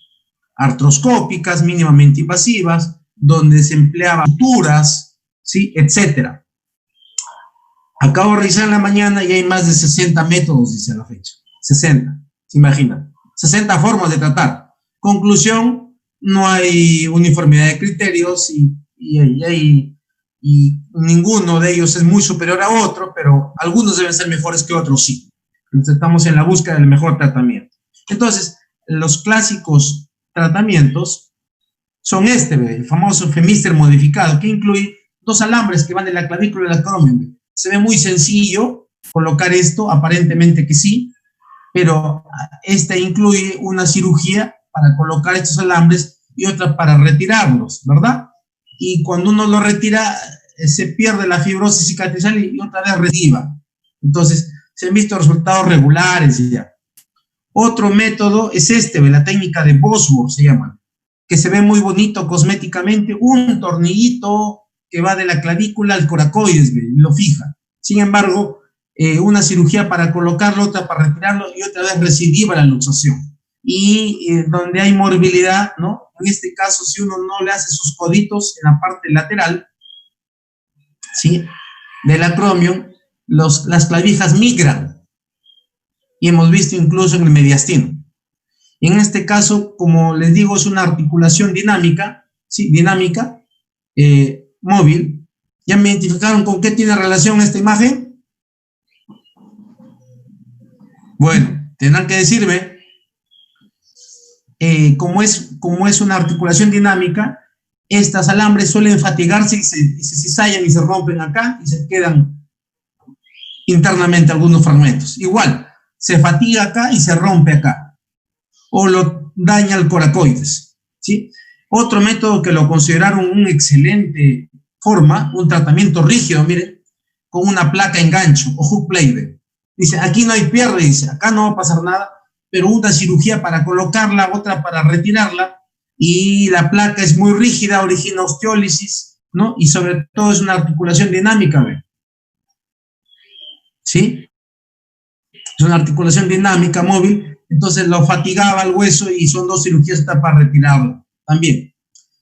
A: artroscópicas mínimamente invasivas, donde se empleaban suturas, ¿sí? Etcétera. Acabo de revisar en la mañana y hay más de 60 métodos, dice a la fecha. 60, se imaginan. 60 formas de tratar. Conclusión, no hay uniformidad de criterios y ninguno de ellos es muy superior a otro, pero algunos deben ser mejores que otros, sí. Entonces estamos en la búsqueda del mejor tratamiento. Entonces, los clásicos tratamientos son el famoso Femister modificado, que incluye 2 alambres que van de la clavícula al acromion. Se ve muy sencillo colocar esto, aparentemente que sí, pero incluye una cirugía para colocar estos alambres y otra para retirarlos, ¿verdad? Y cuando uno lo retira, se pierde la fibrosis cicatrizal y otra vez reciba. Entonces, se han visto resultados regulares y ya. Otro método es la técnica de Bosworth, se llama, que se ve muy bonito cosméticamente, un tornillito que va de la clavícula al coracoides, y lo fija. Sin embargo, una cirugía para colocarlo, otra para retirarlo y otra vez recidiva la luxación. y donde hay morbilidad, ¿no? En este caso, si uno no le hace sus coditos en la parte lateral, ¿sí?, del acromion, las clavijas migran, y hemos visto incluso en el mediastino. En este caso, como les digo, es una articulación dinámica, ¿sí?, dinámica, móvil. ¿Ya me identificaron con qué tiene relación esta imagen? Bueno, tendrán que decirme, como es una articulación dinámica, estas alambres suelen fatigarse y se cizallan y se rompen acá y se quedan internamente algunos fragmentos. Igual, se fatiga acá y se rompe acá, o lo daña el coracoides, ¿sí? Otro método que lo consideraron una excelente forma, un tratamiento rígido, miren, con una placa engancho o hook plate. Dice, aquí no hay pierde, dice, acá no va a pasar nada, pero una cirugía para colocarla, otra para retirarla, y la placa es muy rígida, origina osteólisis, ¿no? Y sobre todo es una articulación dinámica, ¿ve? ¿Sí? Es una articulación dinámica, móvil, entonces lo fatigaba el hueso y son 2 cirugías para retirarlo también.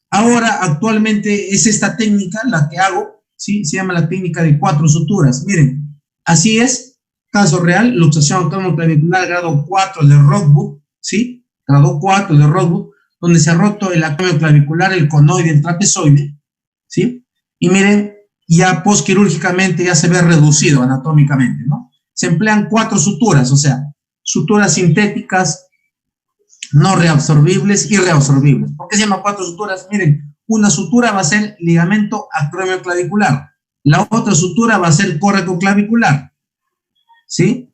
A: Ahora, actualmente es esta técnica la que hago, ¿sí? Se llama la técnica de 4 suturas. Miren, así es, caso real, luxación acromioclavicular grado 4 de Rothbuck, ¿sí? Grado 4 de Rothbuck, donde se ha roto el acromioclavicular, el conoide, el trapezoide, ¿sí? Y miren, ya postquirúrgicamente ya se ve reducido anatómicamente, ¿no? Se emplean 4 suturas, o sea, suturas sintéticas, no reabsorbibles y reabsorbibles. ¿Por qué se llama 4 suturas? Miren, una sutura va a ser ligamento acromioclavicular, la otra sutura va a ser coracoclavicular, ¿sí?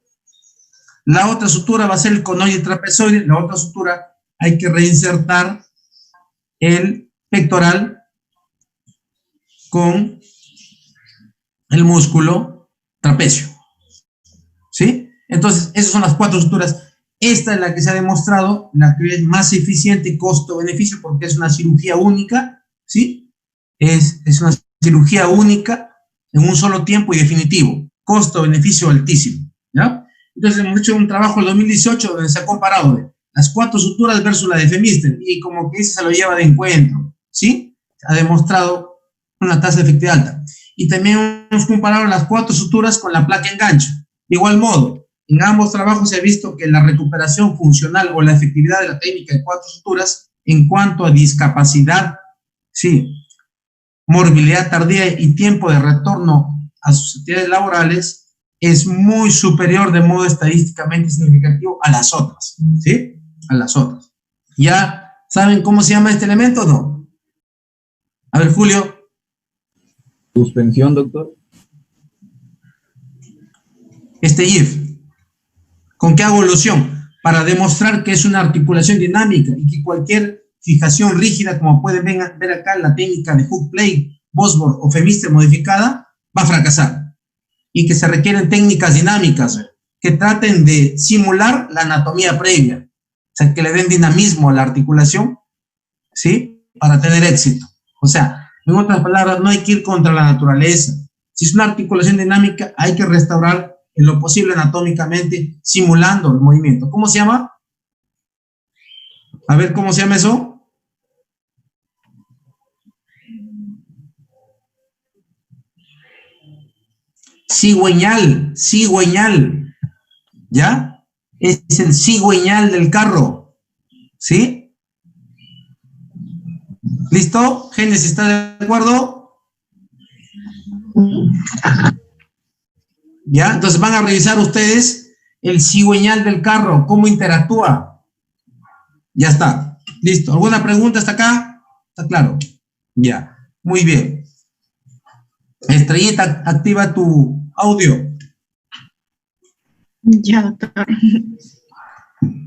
A: La otra sutura va a ser el conoide trapezoide, la otra sutura hay que reinsertar el pectoral con el músculo trapecio, ¿sí? Entonces, esas son las 4 suturas. Esta es la que se ha demostrado, la que es más eficiente costo-beneficio, porque es una cirugía única, ¿sí? Es una cirugía única en un solo tiempo y definitivo. Costo-beneficio altísimo, ¿ya? Entonces, hemos hecho un trabajo en 2018 donde se ha comparado las 4 suturas versus la de Femister, y como que ese se lo lleva de encuentro, ¿sí? Ha demostrado una tasa de efectividad alta. Y también hemos comparado las 4 suturas con la placa engancho. De igual modo, en ambos trabajos se ha visto que la recuperación funcional o la efectividad de la técnica de 4 suturas en cuanto a discapacidad, sí, morbilidad tardía y tiempo de retorno a sus actividades laborales es muy superior de modo estadísticamente significativo a las otras, ¿sí? A las otras. ¿Ya saben cómo se llama este elemento o no? A ver, Julio.
C: Suspensión, doctor.
A: Este IF. ¿Con qué hago alusión? Para demostrar que es una articulación dinámica y que cualquier fijación rígida, como pueden ver acá, la técnica de hook plate, Bosworth o Femister modificada, va a fracasar. Y que se requieren técnicas dinámicas que traten de simular la anatomía previa, o sea, que le den dinamismo a la articulación, ¿sí? Para tener éxito. O sea, en otras palabras, no hay que ir contra la naturaleza. Si es una articulación dinámica, hay que restaurar en lo posible anatómicamente, simulando el movimiento. ¿Cómo se llama? A ver, ¿cómo se llama eso? Cigüeñal, cigüeñal, ¿ya? Es el cigüeñal del carro, ¿sí? ¿Listo? Génesis, ¿está de acuerdo? ¿Ya? Entonces van a revisar ustedes el cigüeñal del carro, cómo interactúa. Ya está, listo. ¿Alguna pregunta hasta acá? ¿Está claro? Ya, muy bien. Estrellita, activa tu audio.
E: Ya, doctor.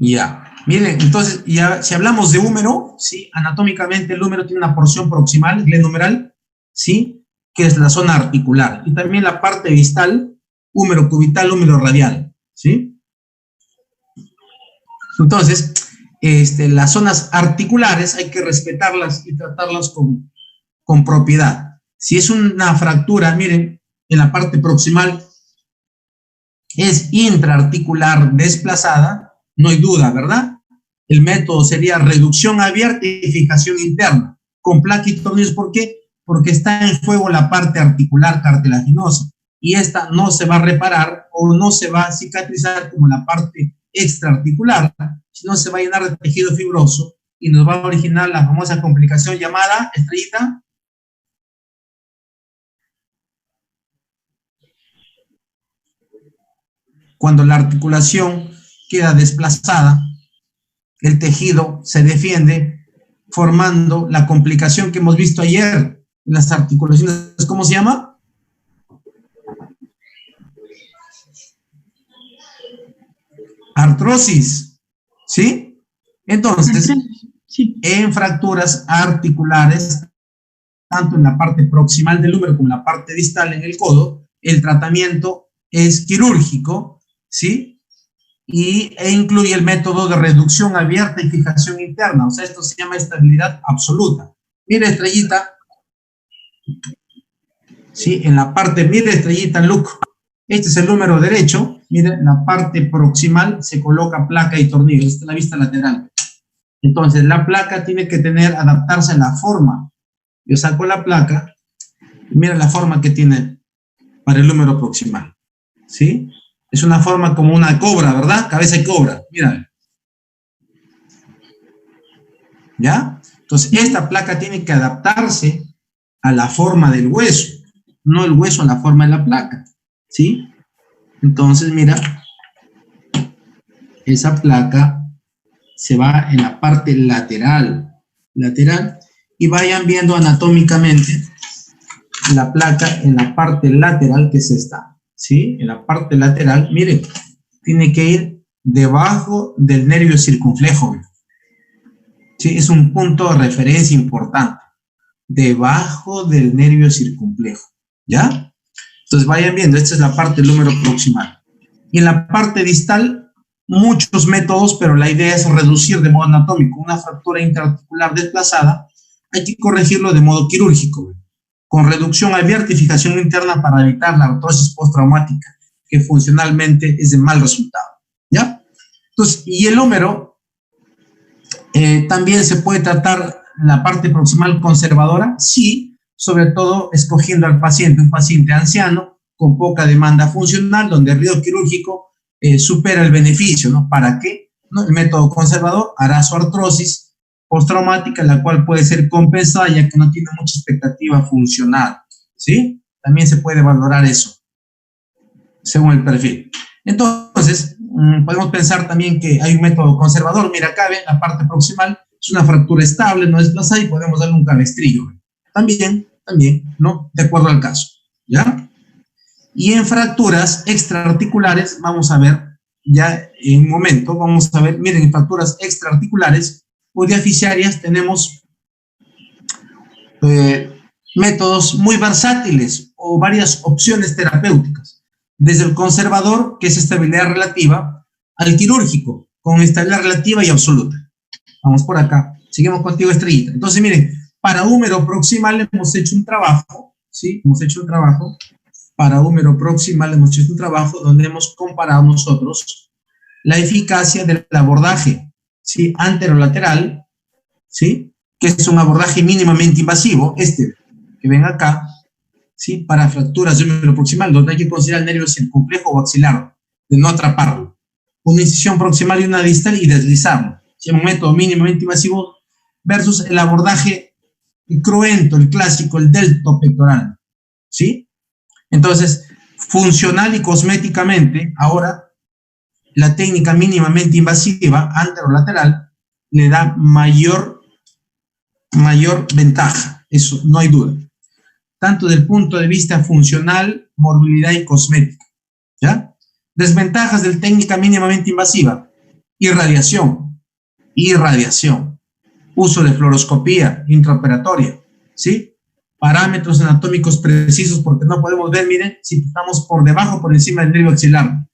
A: Ya, miren, entonces, ya, si hablamos de húmero, ¿sí? Anatómicamente el húmero tiene una porción proximal, glenohumeral, ¿sí? Que es la zona articular. Y también la parte distal, húmero cubital, húmero radial, ¿sí? Entonces, las zonas articulares hay que respetarlas y tratarlas con propiedad. Si es una fractura, miren, en la parte proximal es intraarticular desplazada, no hay duda, ¿verdad? El método sería reducción abierta y fijación interna con placa y tornillos. ¿Por qué? Porque está en juego la parte articular cartilaginosa y esta no se va a reparar o no se va a cicatrizar como la parte extraarticular, sino se va a llenar de tejido fibroso y nos va a originar la famosa complicación llamada, Estrellita, cuando la articulación queda desplazada, el tejido se defiende formando la complicación que hemos visto ayer en las articulaciones. ¿Cómo se llama? Artrosis, ¿sí? Entonces,
E: Sí.
A: en fracturas articulares, tanto en la parte proximal del húmero como en la parte distal en el codo, el tratamiento es quirúrgico, ¿sí? E incluye el método de reducción abierta y fijación interna, o sea, esto se llama estabilidad absoluta. Mira, Estrellita, ¿sí? En la parte, mira, Estrellita, look, este es el húmero derecho, mira, en la parte proximal se coloca placa y tornillo, esta es la vista lateral. Entonces, la placa tiene que adaptarse a la forma. Yo saco la placa, y mira la forma que tiene para el húmero proximal, ¿sí? Es una forma como una cobra, ¿verdad? Cabeza de cobra, mira. ¿Ya? Entonces, esta placa tiene que adaptarse a la forma del hueso, no el hueso a la forma de la placa, ¿sí? Entonces, mira, esa placa se va en la parte lateral, y vayan viendo anatómicamente la placa en la parte lateral, que es esta, ¿sí? En la parte lateral, miren, tiene que ir debajo del nervio circunflejo, ¿sí? Es un punto de referencia importante, debajo del nervio circunflejo, ¿ya? Entonces vayan viendo, esta es la parte del húmero proximal. Y en la parte distal, muchos métodos, pero la idea es reducir de modo anatómico una fractura interarticular desplazada. Hay que corregirlo de modo quirúrgico, con reducción abierta y fijación interna para evitar la artrosis postraumática, que funcionalmente es de mal resultado, ¿ya? Entonces, y el húmero, también se puede tratar la parte proximal conservadora, sí, sobre todo escogiendo al paciente, un paciente anciano, con poca demanda funcional, donde el riesgo quirúrgico supera el beneficio, ¿no? ¿Para qué? ¿No? El método conservador hará su artrosis postraumática, la cual puede ser compensada ya que no tiene mucha expectativa funcional, ¿sí? También se puede valorar eso, según el perfil. Entonces, podemos pensar también que hay un método conservador. Mira, acá ven, la parte proximal es una fractura estable, no desplazada, y podemos darle un cabestrillo. También, ¿no? De acuerdo al caso, ¿ya? Y en fracturas extraarticulares, vamos a ver, ya en un momento, vamos a ver, miren, en fracturas extraarticulares o diaficiarias tenemos métodos muy versátiles o varias opciones terapéuticas, desde el conservador, que es estabilidad relativa, al quirúrgico, con estabilidad relativa y absoluta. Vamos por acá, seguimos contigo, Estrellita. Entonces, miren, para húmero proximal hemos hecho un trabajo, ¿sí? Para húmero proximal hemos hecho un trabajo donde hemos comparado nosotros la eficacia del abordaje, ¿sí? Anterolateral, ¿sí? Que es un abordaje mínimamente invasivo, que ven acá, ¿sí? Para fracturas de húmero proximal, donde hay que considerar el nervio circunflejo o axilar, de no atraparlo. Una incisión proximal y una distal y deslizarlo. ¿Sí? Un método mínimamente invasivo versus el abordaje cruento, el clásico, el delto pectoral, ¿sí? Entonces, funcional y cosméticamente, ahora, la técnica mínimamente invasiva, anterolateral, le da mayor ventaja, eso no hay duda, tanto desde el punto de vista funcional, morbilidad y cosmética, ¿ya? Desventajas de la técnica mínimamente invasiva: irradiación, uso de fluoroscopía intraoperatoria, ¿sí? Parámetros anatómicos precisos, porque no podemos ver, miren, si estamos por debajo o por encima del nervio axilar,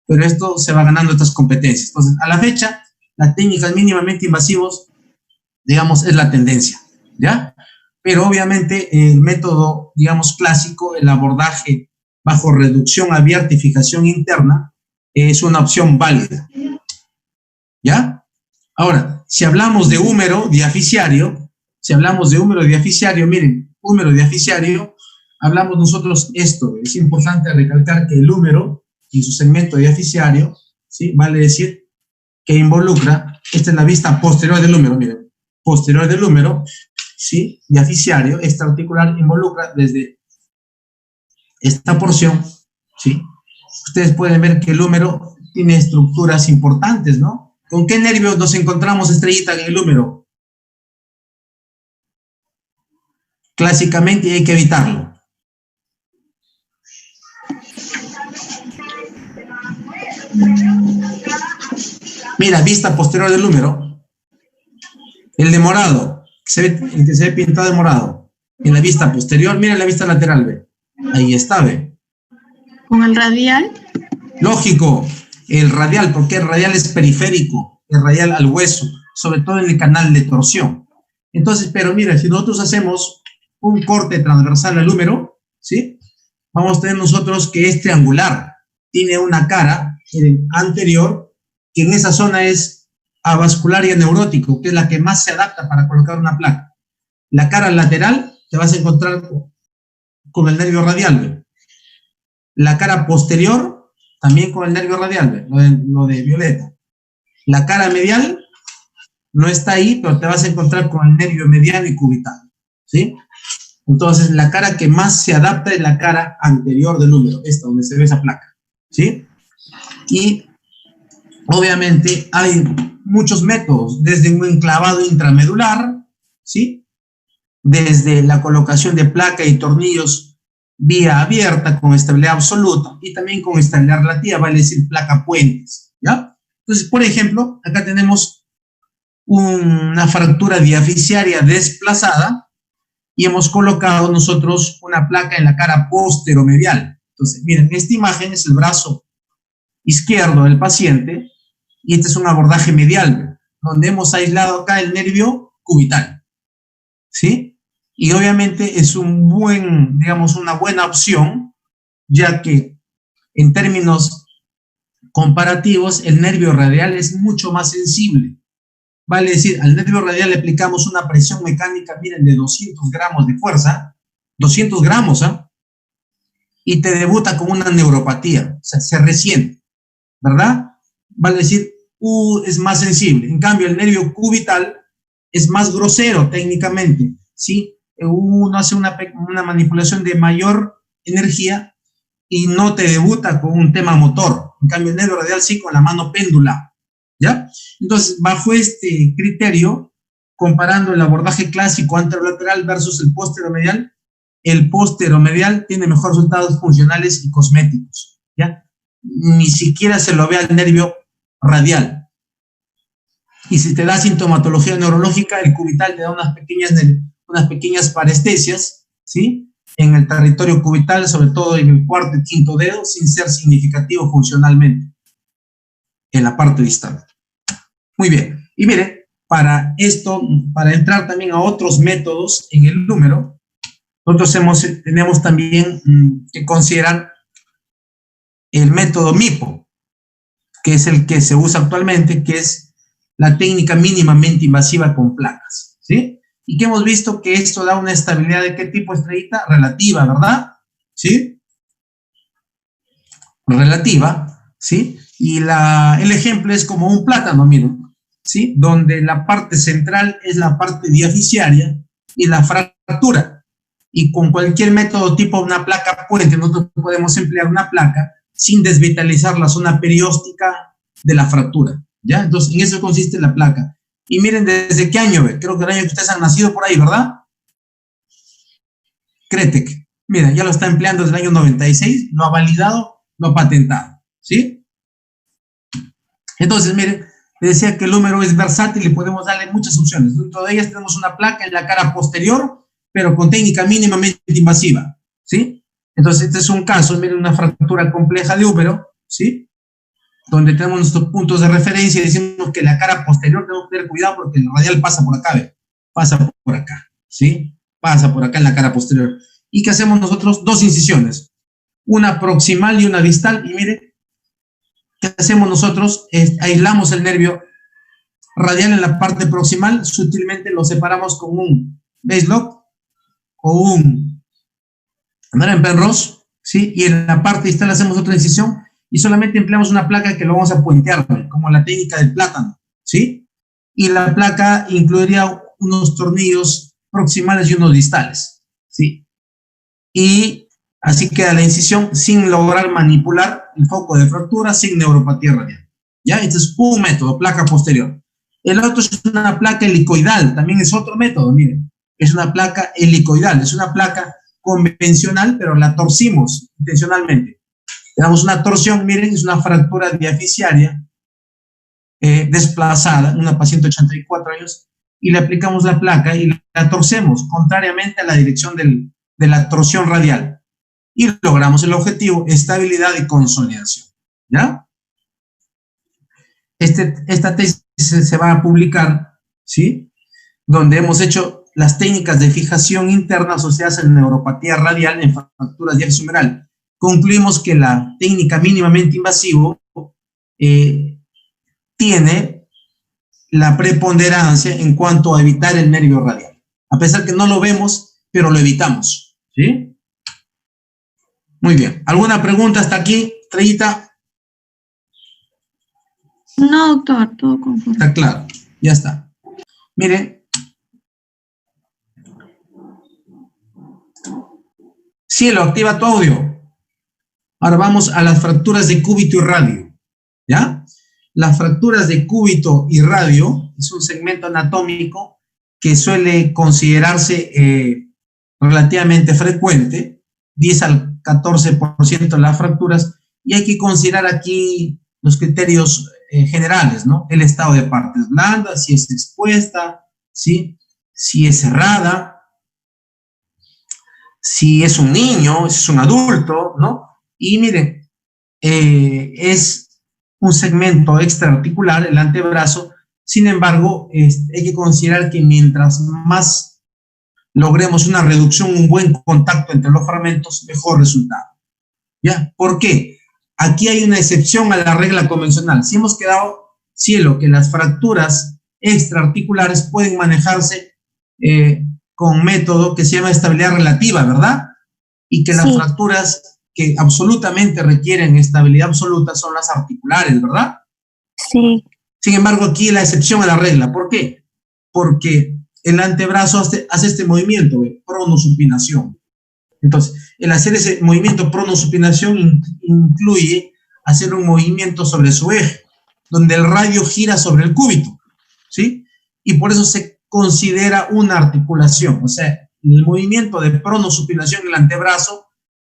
A: pero esto se va ganando estas competencias. Entonces, a la fecha, las técnicas mínimamente invasivos, digamos, es la tendencia, ¿ya? Pero obviamente el método, digamos, clásico, el abordaje bajo reducción abierta y fijación interna, es una opción válida, ¿ya? Ahora, si hablamos de húmero diaficiario, miren, húmero diaficiario, hablamos nosotros esto. Es importante recalcar que el húmero, en su segmento diaficiario, ¿sí? Vale decir que involucra, esta es la vista posterior del húmero, miren, posterior del húmero, ¿sí? Diaficiario, esta articular involucra desde esta porción, ¿sí? Ustedes pueden ver que el húmero tiene estructuras importantes, ¿no? ¿Con qué nervios nos encontramos, Estrellita, en el húmero? Clásicamente hay que evitarlo. Mira, vista posterior del húmero. El de morado, el que se ve pintado de morado. En la vista posterior, mira la vista lateral, ve. Ahí está, ve.
E: ¿Con el radial?
A: Lógico, el radial, porque el radial es periférico, el radial al hueso, sobre todo en el canal de torsión. Entonces, pero mira, si nosotros hacemos un corte transversal al húmero, ¿sí? Vamos a tener nosotros que es triangular, tiene una cara anterior, que en esa zona es avascular y neurótico, que es la que más se adapta para colocar una placa. La cara lateral te vas a encontrar con el nervio radial, ¿ve? La cara posterior también con el nervio radial, ¿ve? Lo de violeta. La cara medial no está ahí, pero te vas a encontrar con el nervio mediano y cubital, ¿sí? Entonces, la cara que más se adapta es la cara anterior del húmero, esta donde se ve esa placa, ¿sí? Y obviamente hay muchos métodos, desde un enclavado intramedular, ¿sí? Desde la colocación de placa y tornillos vía abierta con estabilidad absoluta y también con estabilidad relativa, vale decir placa puentes, ¿ya? Entonces, por ejemplo, acá tenemos una fractura diaficiaria desplazada y hemos colocado nosotros una placa en la cara posteromedial. Entonces, miren, esta imagen es el brazo izquierdo del paciente y este es un abordaje medial, donde hemos aislado acá el nervio cubital, ¿sí? Y obviamente es una buena opción, ya que en términos comparativos el nervio radial es mucho más sensible. Vale decir, al nervio radial le aplicamos una presión mecánica, miren, de 200 gramos de fuerza, 200 gramos, ¿ah? Y te debuta con una neuropatía, o sea, se resiente, ¿verdad? Vale decir, es más sensible. En cambio, el nervio cubital es más grosero técnicamente, ¿sí? Uno hace una manipulación de mayor energía y no te debuta con un tema motor. En cambio, el nervio radial sí, con la mano péndula, ¿ya? Entonces, bajo este criterio, comparando el abordaje clásico anterolateral versus el posteromedial tiene mejores resultados funcionales y cosméticos, ¿ya? Ni siquiera se lo ve al nervio radial. Y si te da sintomatología neurológica, el cubital te da unas pequeñas parestesias, ¿sí? En el territorio cubital, sobre todo en el cuarto y quinto dedo, sin ser significativo funcionalmente en la parte distal. Muy bien. Y mire, para entrar también a otros métodos en el húmero, nosotros tenemos también que considerar el método MIPO, que es el que se usa actualmente, que es la técnica mínimamente invasiva con placas, ¿sí? Y que hemos visto que esto da una estabilidad de qué tipo, Estrellita, relativa, ¿verdad? ¿Sí? Relativa, ¿sí? Y el ejemplo es como un plátano, miren, ¿sí? Donde la parte central es la parte diaficiaria y la fractura. Y con cualquier método tipo una placa puente, nosotros podemos emplear una placa sin desvitalizar la zona perióstica de la fractura, ¿ya? Entonces, en eso consiste la placa. Y miren, ¿desde qué año? Creo que el año que ustedes han nacido por ahí, ¿verdad? Cretec. Mira, ya lo está empleando desde el año 96, lo ha validado, lo ha patentado, ¿sí? Entonces, miren, les decía que el húmero es versátil y podemos darle muchas opciones. Dentro de ellas tenemos una placa en la cara posterior, pero con técnica mínimamente invasiva, ¿sí? Entonces, este es un caso, miren, una fractura compleja de húmero, ¿sí? Donde tenemos nuestros puntos de referencia y decimos que la cara posterior tenemos que tener cuidado porque el radial pasa por acá, ¿ve? Pasa por acá, ¿sí? Pasa por acá en la cara posterior. ¿Y qué hacemos nosotros? Dos incisiones, una proximal y una distal, y mire, ¿qué hacemos nosotros? Aislamos el nervio radial en la parte proximal, sutilmente lo separamos con un base lock o un Penrose, ¿sí? Y en la parte distal hacemos otra incisión y solamente empleamos una placa que lo vamos a puentear, como la técnica del plátano, ¿sí? Y la placa incluiría unos tornillos proximales y unos distales, ¿sí? Y así queda la incisión sin lograr manipular el foco de fractura, sin neuropatía radial. ¿Ya? Este es un método, placa posterior. El otro es una placa helicoidal, también es otro método, miren. Es una placa helicoidal, es una placa convencional, pero la torcimos intencionalmente. Le damos una torsión, miren, es una fractura diaficiaria desplazada, una paciente de 84 años, y le aplicamos la placa y la torcemos contrariamente a la dirección de la torsión radial. Y logramos el objetivo, estabilidad y consolidación. ¿Ya? Esta tesis se va a publicar, ¿sí? Donde hemos hecho las técnicas de fijación interna asociadas en neuropatía radial en fracturas diáfisis humeral. Concluimos que la técnica mínimamente invasivo tiene la preponderancia en cuanto a evitar el nervio radial. A pesar que no lo vemos, pero lo evitamos, ¿sí? Muy bien. ¿Alguna pregunta hasta aquí, Estrellita?
E: No, doctor, todo conforme.
A: Está claro, ya está. Miren. Cielo, activa tu audio. Ahora vamos a las fracturas de cúbito y radio, ¿ya? Las fracturas de cúbito y radio es un segmento anatómico que suele considerarse relativamente frecuente, 10 al 14% de las fracturas, y hay que considerar aquí los criterios generales, ¿no? El estado de partes blandas, si es expuesta, ¿sí? Si es cerrada, si es un niño, si es un adulto, ¿no? Y miren, es un segmento extraarticular, el antebrazo. Sin embargo, hay que considerar que mientras más logremos una reducción, un buen contacto entre los fragmentos, mejor resultado. ¿Ya? ¿Por qué? Aquí hay una excepción a la regla convencional. Si hemos quedado, cielo, que las fracturas extraarticulares pueden manejarse con método que se llama estabilidad relativa, ¿verdad? Y que las fracturas que absolutamente requieren estabilidad absoluta son las articulares, ¿verdad?
B: Sí.
A: Sin embargo, aquí la excepción a la regla. ¿Por qué? Porque el antebrazo hace este movimiento de pronosupinación. Entonces, el hacer ese movimiento pronosupinación incluye hacer un movimiento sobre su eje, donde el radio gira sobre el cúbito, ¿sí? Y por eso se considera una articulación. O sea, el movimiento de pronosupinación en el antebrazo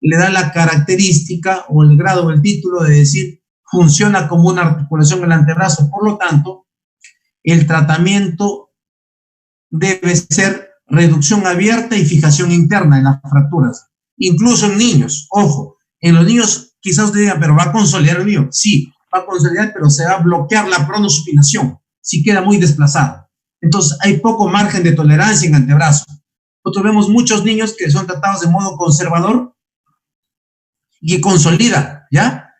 A: le da la característica o el grado o el título de decir funciona como una articulación en el antebrazo. Por lo tanto, el tratamiento debe ser reducción abierta y fijación interna en las fracturas, incluso en niños. Ojo, en los niños quizás usted diga, pero ¿va a consolidar el niño? Sí, va a consolidar, pero se va a bloquear la pronosupinación si queda muy desplazado. Entonces hay poco margen de tolerancia en antebrazo. Nosotros vemos muchos niños que son tratados de modo conservador y consolida, ¿ya?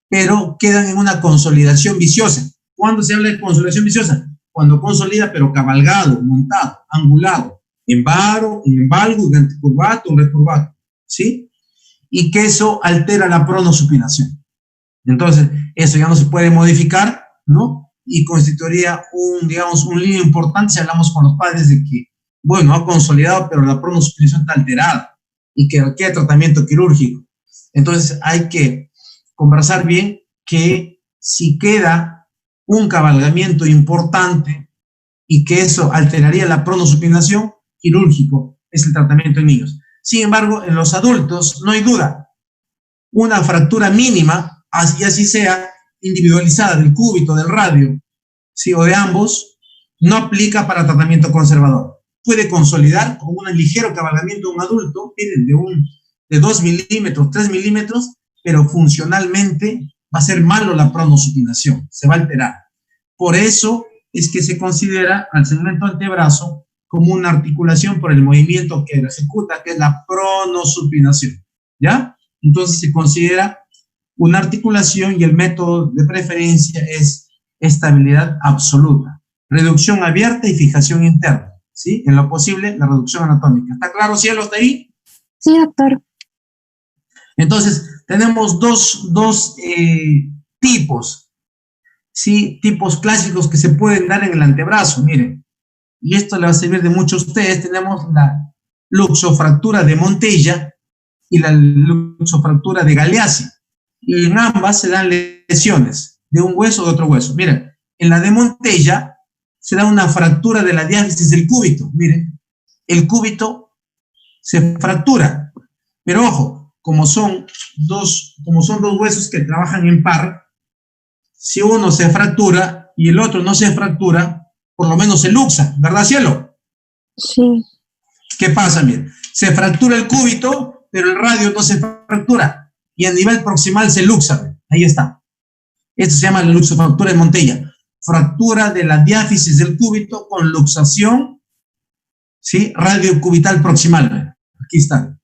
A: Pero quedan en una consolidación viciosa. ¿Cuándo se habla de consolidación viciosa? Cuando consolida, pero cabalgado, montado, angulado, en valgo, en anticurvato, en recurvato, ¿sí? Y que eso altera la pronosupinación. Entonces, eso ya no se puede modificar, ¿no? Y constituiría digamos, un lío importante si hablamos con los padres de que, bueno, ha consolidado, pero la pronosupinación está alterada y que requiere tratamiento quirúrgico. Entonces, hay que conversar bien que si queda un cabalgamiento importante y que eso alteraría la pronosupinación, quirúrgico es el tratamiento en niños. Sin embargo, en los adultos no hay duda. Una fractura mínima, así sea individualizada del cúbito, del radio, ¿sí? O de ambos, no aplica para tratamiento conservador. Puede consolidar con un ligero cabalgamiento de un adulto, miren, de 2 milímetros, 3 milímetros, pero funcionalmente va a ser malo la pronosupinación, se va a alterar. Por eso es que se considera al segmento antebrazo como una articulación por el movimiento que ejecuta, que es la pronosupinación, ¿ya? Entonces se considera una articulación y el método de preferencia es estabilidad absoluta. reducción abierta y fijación interna, ¿sí? En lo posible, la reducción anatómica. ¿Está claro, cielos, de ahí?
B: Sí, doctor.
A: Entonces, tenemos dos tipos, ¿sí? Tipos clásicos que se pueden dar en el antebrazo, miren. Y esto le va a servir de mucho a ustedes. Tenemos la luxofractura de Montella y la luxofractura de Galeazzi. Y en ambas se dan lesiones de un hueso o de otro hueso. Miren, en la de Montella se da una fractura de la diáfisis del cúbito. Miren, el cúbito se fractura. Pero ojo, como son dos huesos que trabajan en par, si uno se fractura y el otro no se fractura, por lo menos se luxa, ¿verdad, cielo?
B: Sí.
A: ¿Qué pasa? Miren, se fractura el cúbito, pero el radio no se fractura. Y a nivel proximal se luxa. Ahí está. Esto se llama la luxofractura de Montella. Fractura de la diáfisis del cúbito con luxación, ¿sí? Radiocubital proximal. Aquí está.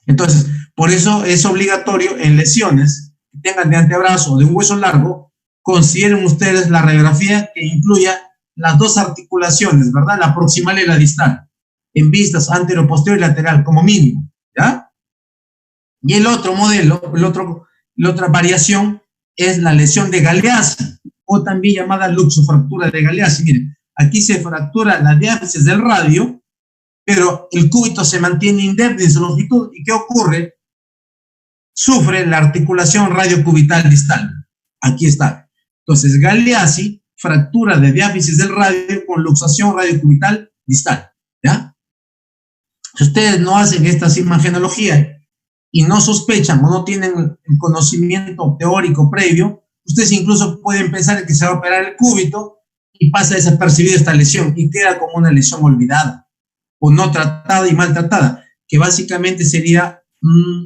A: Entonces, por eso es obligatorio en lesiones que tengan de antebrazo o de un hueso largo, consideren ustedes la radiografía que incluya las dos articulaciones, ¿verdad? La proximal y la distal, en vistas antero, posterior y lateral, como mínimo, ¿ya? Y el otro modelo, la otra variación es la lesión de Galeazzi, o también llamada luxofractura de Galeazzi. Miren, aquí se fractura la diáfisis del radio, pero el cúbito se mantiene indemne en su longitud. ¿Y qué ocurre? Sufre la articulación radiocubital distal. Aquí está. Entonces, Galeazzi, fractura de diáfisis del radio con luxación radiocubital distal, ¿ya? Si ustedes no hacen esta imagenología y no sospechan o no tienen el conocimiento teórico previo, ustedes incluso pueden pensar que se va a operar el cúbito y pasa desapercibida esta lesión y queda como una lesión olvidada o no tratada y maltratada, que básicamente sería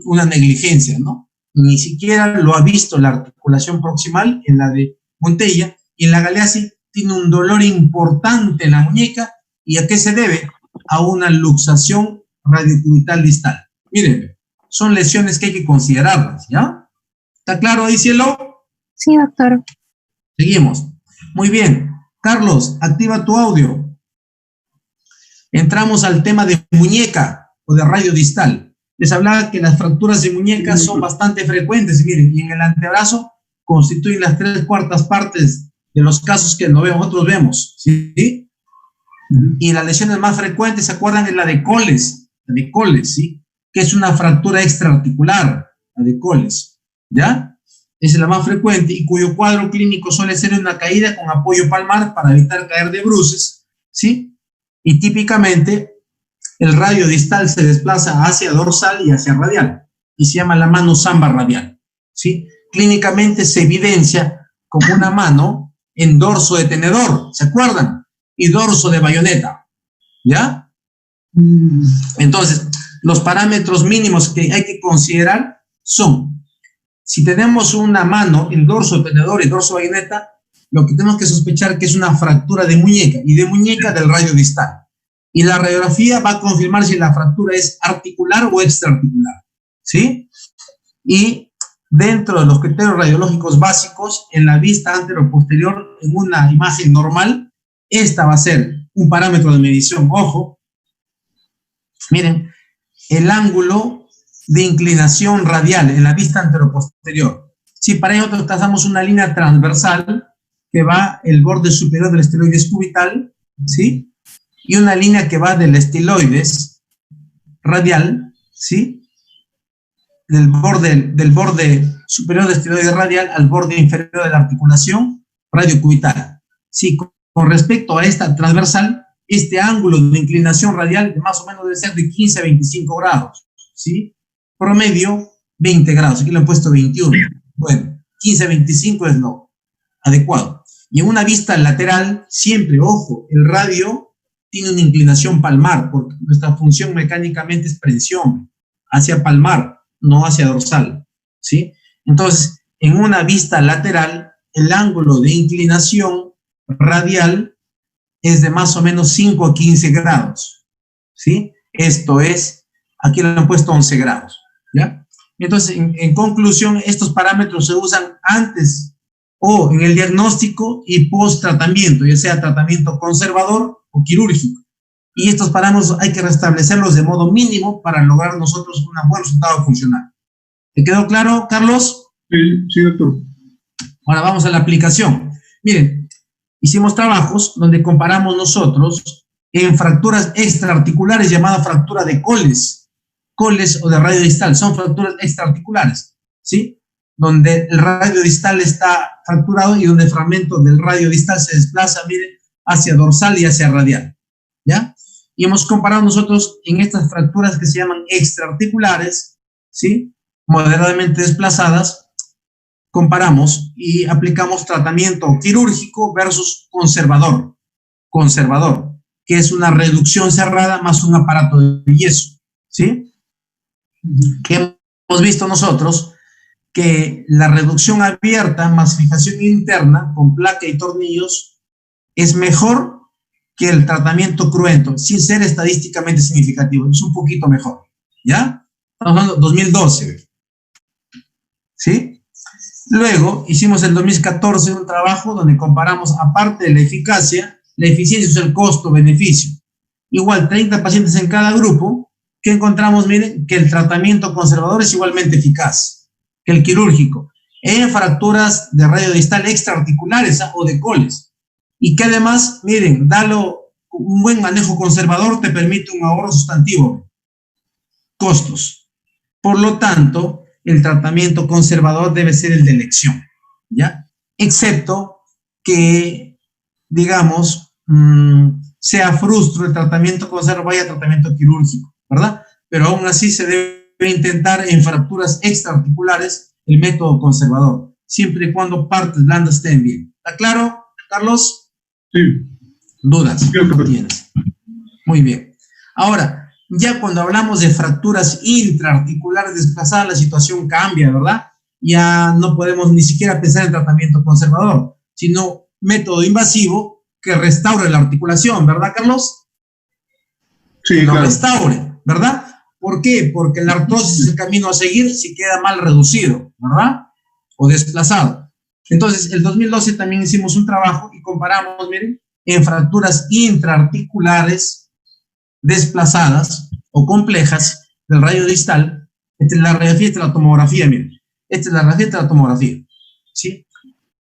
A: una negligencia, ¿no? Ni siquiera lo ha visto la articulación proximal en la de Montella, y en la Galeazzi tiene un dolor importante en la muñeca. ¿Y a qué se debe? A una luxación radiocubital distal. Miren, son lesiones que hay que considerarlas, ¿ya? ¿Está claro ahí, cielo?
B: Sí, doctor.
A: Seguimos. Muy bien. Carlos, activa tu audio. Entramos al tema de muñeca o de radio distal. Les hablaba que las fracturas de muñeca son bastante frecuentes. Miren, y en el antebrazo constituyen las 3/4 partes de los casos que nosotros vemos, ¿sí? Y las lesiones más frecuentes, ¿se acuerdan? Es la de Coles, ¿sí? Que es una fractura extraarticular, la de Coles, ¿ya? Esa es la más frecuente y cuyo cuadro clínico suele ser una caída con apoyo palmar para evitar caer de bruces, ¿sí? Y típicamente el radio distal se desplaza hacia dorsal y hacia radial y se llama la mano samba radial, ¿sí? Clínicamente se evidencia como una mano en dorso de tenedor, ¿se acuerdan? Y dorso de bayoneta, ¿ya? Entonces, los parámetros mínimos que hay que considerar son, si tenemos una mano en dorso de tenedor y dorso de bayoneta, lo que tenemos que sospechar que es una fractura de muñeca, y de muñeca del radio distal. Y la radiografía va a confirmar si la fractura es articular o extraarticular, ¿sí? Y dentro de los criterios radiológicos básicos, en la vista antero-posterior, en una imagen normal, esta va a ser un parámetro de medición. Ojo, miren, el ángulo de inclinación radial en la vista antero-posterior. Si para ello trazamos una línea transversal que va el borde superior del esteroides cubital, ¿sí? Y una línea que va del estiloides radial, ¿sí? Del borde superior del estiloides radial al borde inferior de la articulación radiocubital. Sí, con respecto a esta transversal, este ángulo de inclinación radial más o menos debe ser de 15 a 25 grados, ¿sí? Promedio 20 grados, aquí lo he puesto 21. Bueno, 15 a 25 es lo adecuado. Y en una vista lateral, siempre, ojo, el radio tiene una inclinación palmar, porque nuestra función mecánicamente es presión hacia palmar, no hacia dorsal, ¿sí? Entonces, en una vista lateral, el ángulo de inclinación radial es de más o menos 5 a 15 grados, ¿sí? Esto es, aquí lo han puesto 11 grados, ¿ya? Entonces, en conclusión, estos parámetros se usan antes o en el diagnóstico y post-tratamiento, ya sea tratamiento conservador o quirúrgico. Y estos parámetros hay que restablecerlos de modo mínimo para lograr nosotros un buen resultado funcional. ¿Te quedó claro, Carlos?
F: Sí, doctor.
A: Ahora vamos a la aplicación. Miren, hicimos trabajos donde comparamos nosotros en fracturas extraarticulares llamadas fractura de coles o de radio distal, son fracturas extraarticulares, ¿sí? Donde el radio distal está fracturado y donde el fragmento del radio distal se desplaza, miren, hacia dorsal y hacia radial, ¿ya? Y hemos comparado nosotros en estas fracturas que se llaman extraarticulares, ¿sí? Moderadamente desplazadas, comparamos y aplicamos tratamiento quirúrgico versus conservador, que es una reducción cerrada más un aparato de yeso, ¿sí? Que hemos visto nosotros que la reducción abierta más fijación interna con placa y tornillos es mejor que el tratamiento cruento, sin ser estadísticamente significativo, es un poquito mejor, ¿ya? Estamos hablando de 2012, ¿sí? Luego hicimos en 2014 un trabajo donde comparamos, aparte de la eficacia, la eficiencia es el costo-beneficio. Igual, 30 pacientes en cada grupo, que encontramos, miren, que el tratamiento conservador es igualmente eficaz que el quirúrgico en fracturas de radio distal extraarticulares o de coles. Y que además, miren, un buen manejo conservador te permite un ahorro sustantivo. Costos. Por lo tanto, el tratamiento conservador debe ser el de elección, ¿ya? Excepto que, digamos, sea frustro el tratamiento conservador, vaya tratamiento quirúrgico, ¿verdad? Pero aún así se debe intentar en fracturas extraarticulares el método conservador, siempre y cuando partes blandas estén bien. ¿Está claro, Carlos?
F: Sí.
A: ¿Dudas?
F: Sí,
A: ¿No tienes? Muy bien. Ahora, ya cuando hablamos de fracturas intraarticulares desplazadas, la situación cambia, ¿verdad? Ya no podemos ni siquiera pensar en tratamiento conservador, sino método invasivo que restaure la articulación, ¿verdad, Carlos?
F: Sí,
A: que lo
F: claro.
A: restaure, ¿verdad? ¿Por qué? Porque la artrosis es el camino a seguir si queda mal reducido, ¿verdad? O desplazado. Entonces, el 2012 también hicimos un trabajo y comparamos, miren, en fracturas intraarticulares desplazadas o complejas del radio distal. Esta es la radiografía, esta es la tomografía, miren. Esta es la radiografía, esta es la tomografía, ¿sí?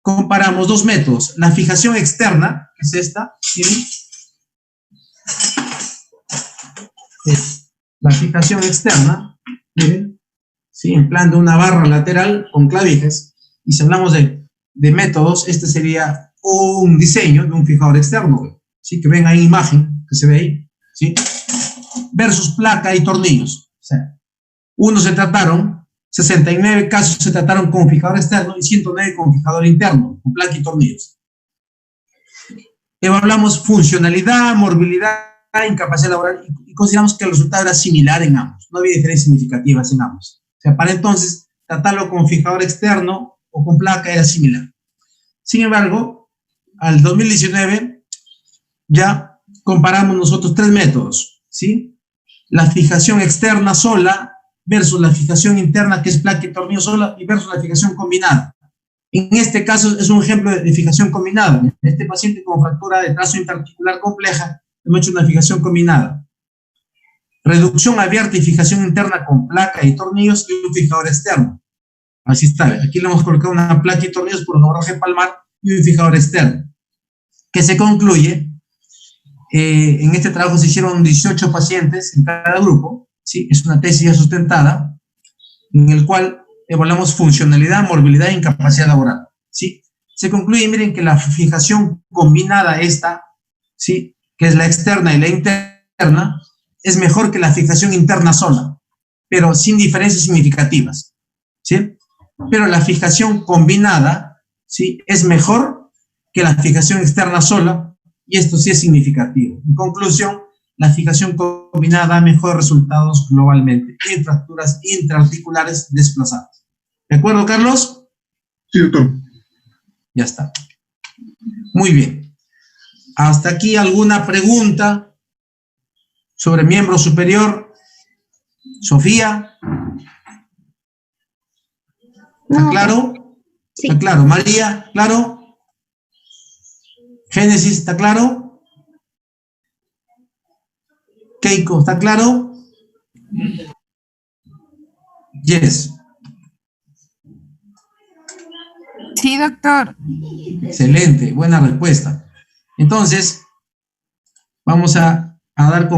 A: Comparamos dos métodos. La fijación externa, que es esta, miren. Es la fijación externa, miren, ¿sí? En plan de una barra lateral con clavijas. Y si hablamos de métodos, este sería un diseño de un fijador externo, ¿sí? Que ven ahí imagen, que se ve ahí, ¿sí? Versus placa y tornillos. O sea, 69 casos se trataron con fijador externo y 109 con fijador interno, con placa y tornillos. Evaluamos funcionalidad, morbilidad, incapacidad laboral y consideramos que el resultado era similar en ambos. No había diferencias significativas en ambos. O sea, para entonces, tratarlo con fijador externo o con placa era similar. Sin embargo, al 2019 ya comparamos nosotros tres métodos, ¿sí? La fijación externa sola versus la fijación interna, que es placa y tornillo sola, y versus la fijación combinada. En este caso es un ejemplo de fijación combinada. Este paciente con fractura de trazo interarticular compleja, hemos hecho una fijación combinada. Reducción abierta y fijación interna con placa y tornillos y un fijador externo. Así está. Aquí le hemos colocado una placa y tornillos por un abordaje palmar y un fijador externo. Que se concluye, en este trabajo se hicieron 18 pacientes en cada grupo, ¿sí? Es una tesis ya sustentada, en el cual evaluamos funcionalidad, morbilidad e incapacidad laboral, ¿sí? Se concluye, miren, que la fijación combinada esta, ¿sí? Que es la externa y la interna, es mejor que la fijación interna sola, pero sin diferencias significativas, ¿sí? Pero la fijación combinada, ¿sí? Es mejor que la fijación externa sola, y esto sí es significativo. En conclusión, la fijación combinada da mejores resultados globalmente en fracturas intraarticulares desplazadas. ¿De acuerdo, Carlos?
F: Sí, doctor.
A: Ya está. Muy bien. ¿Hasta aquí alguna pregunta sobre miembro superior? Sofía. ¿Está
B: No,
A: claro?
E: Sí.
A: ¿Está claro? María, ¿claro? Génesis, ¿está claro? Keiko, ¿está claro? Yes.
D: Sí, doctor.
A: Excelente, buena respuesta. Entonces, vamos a dar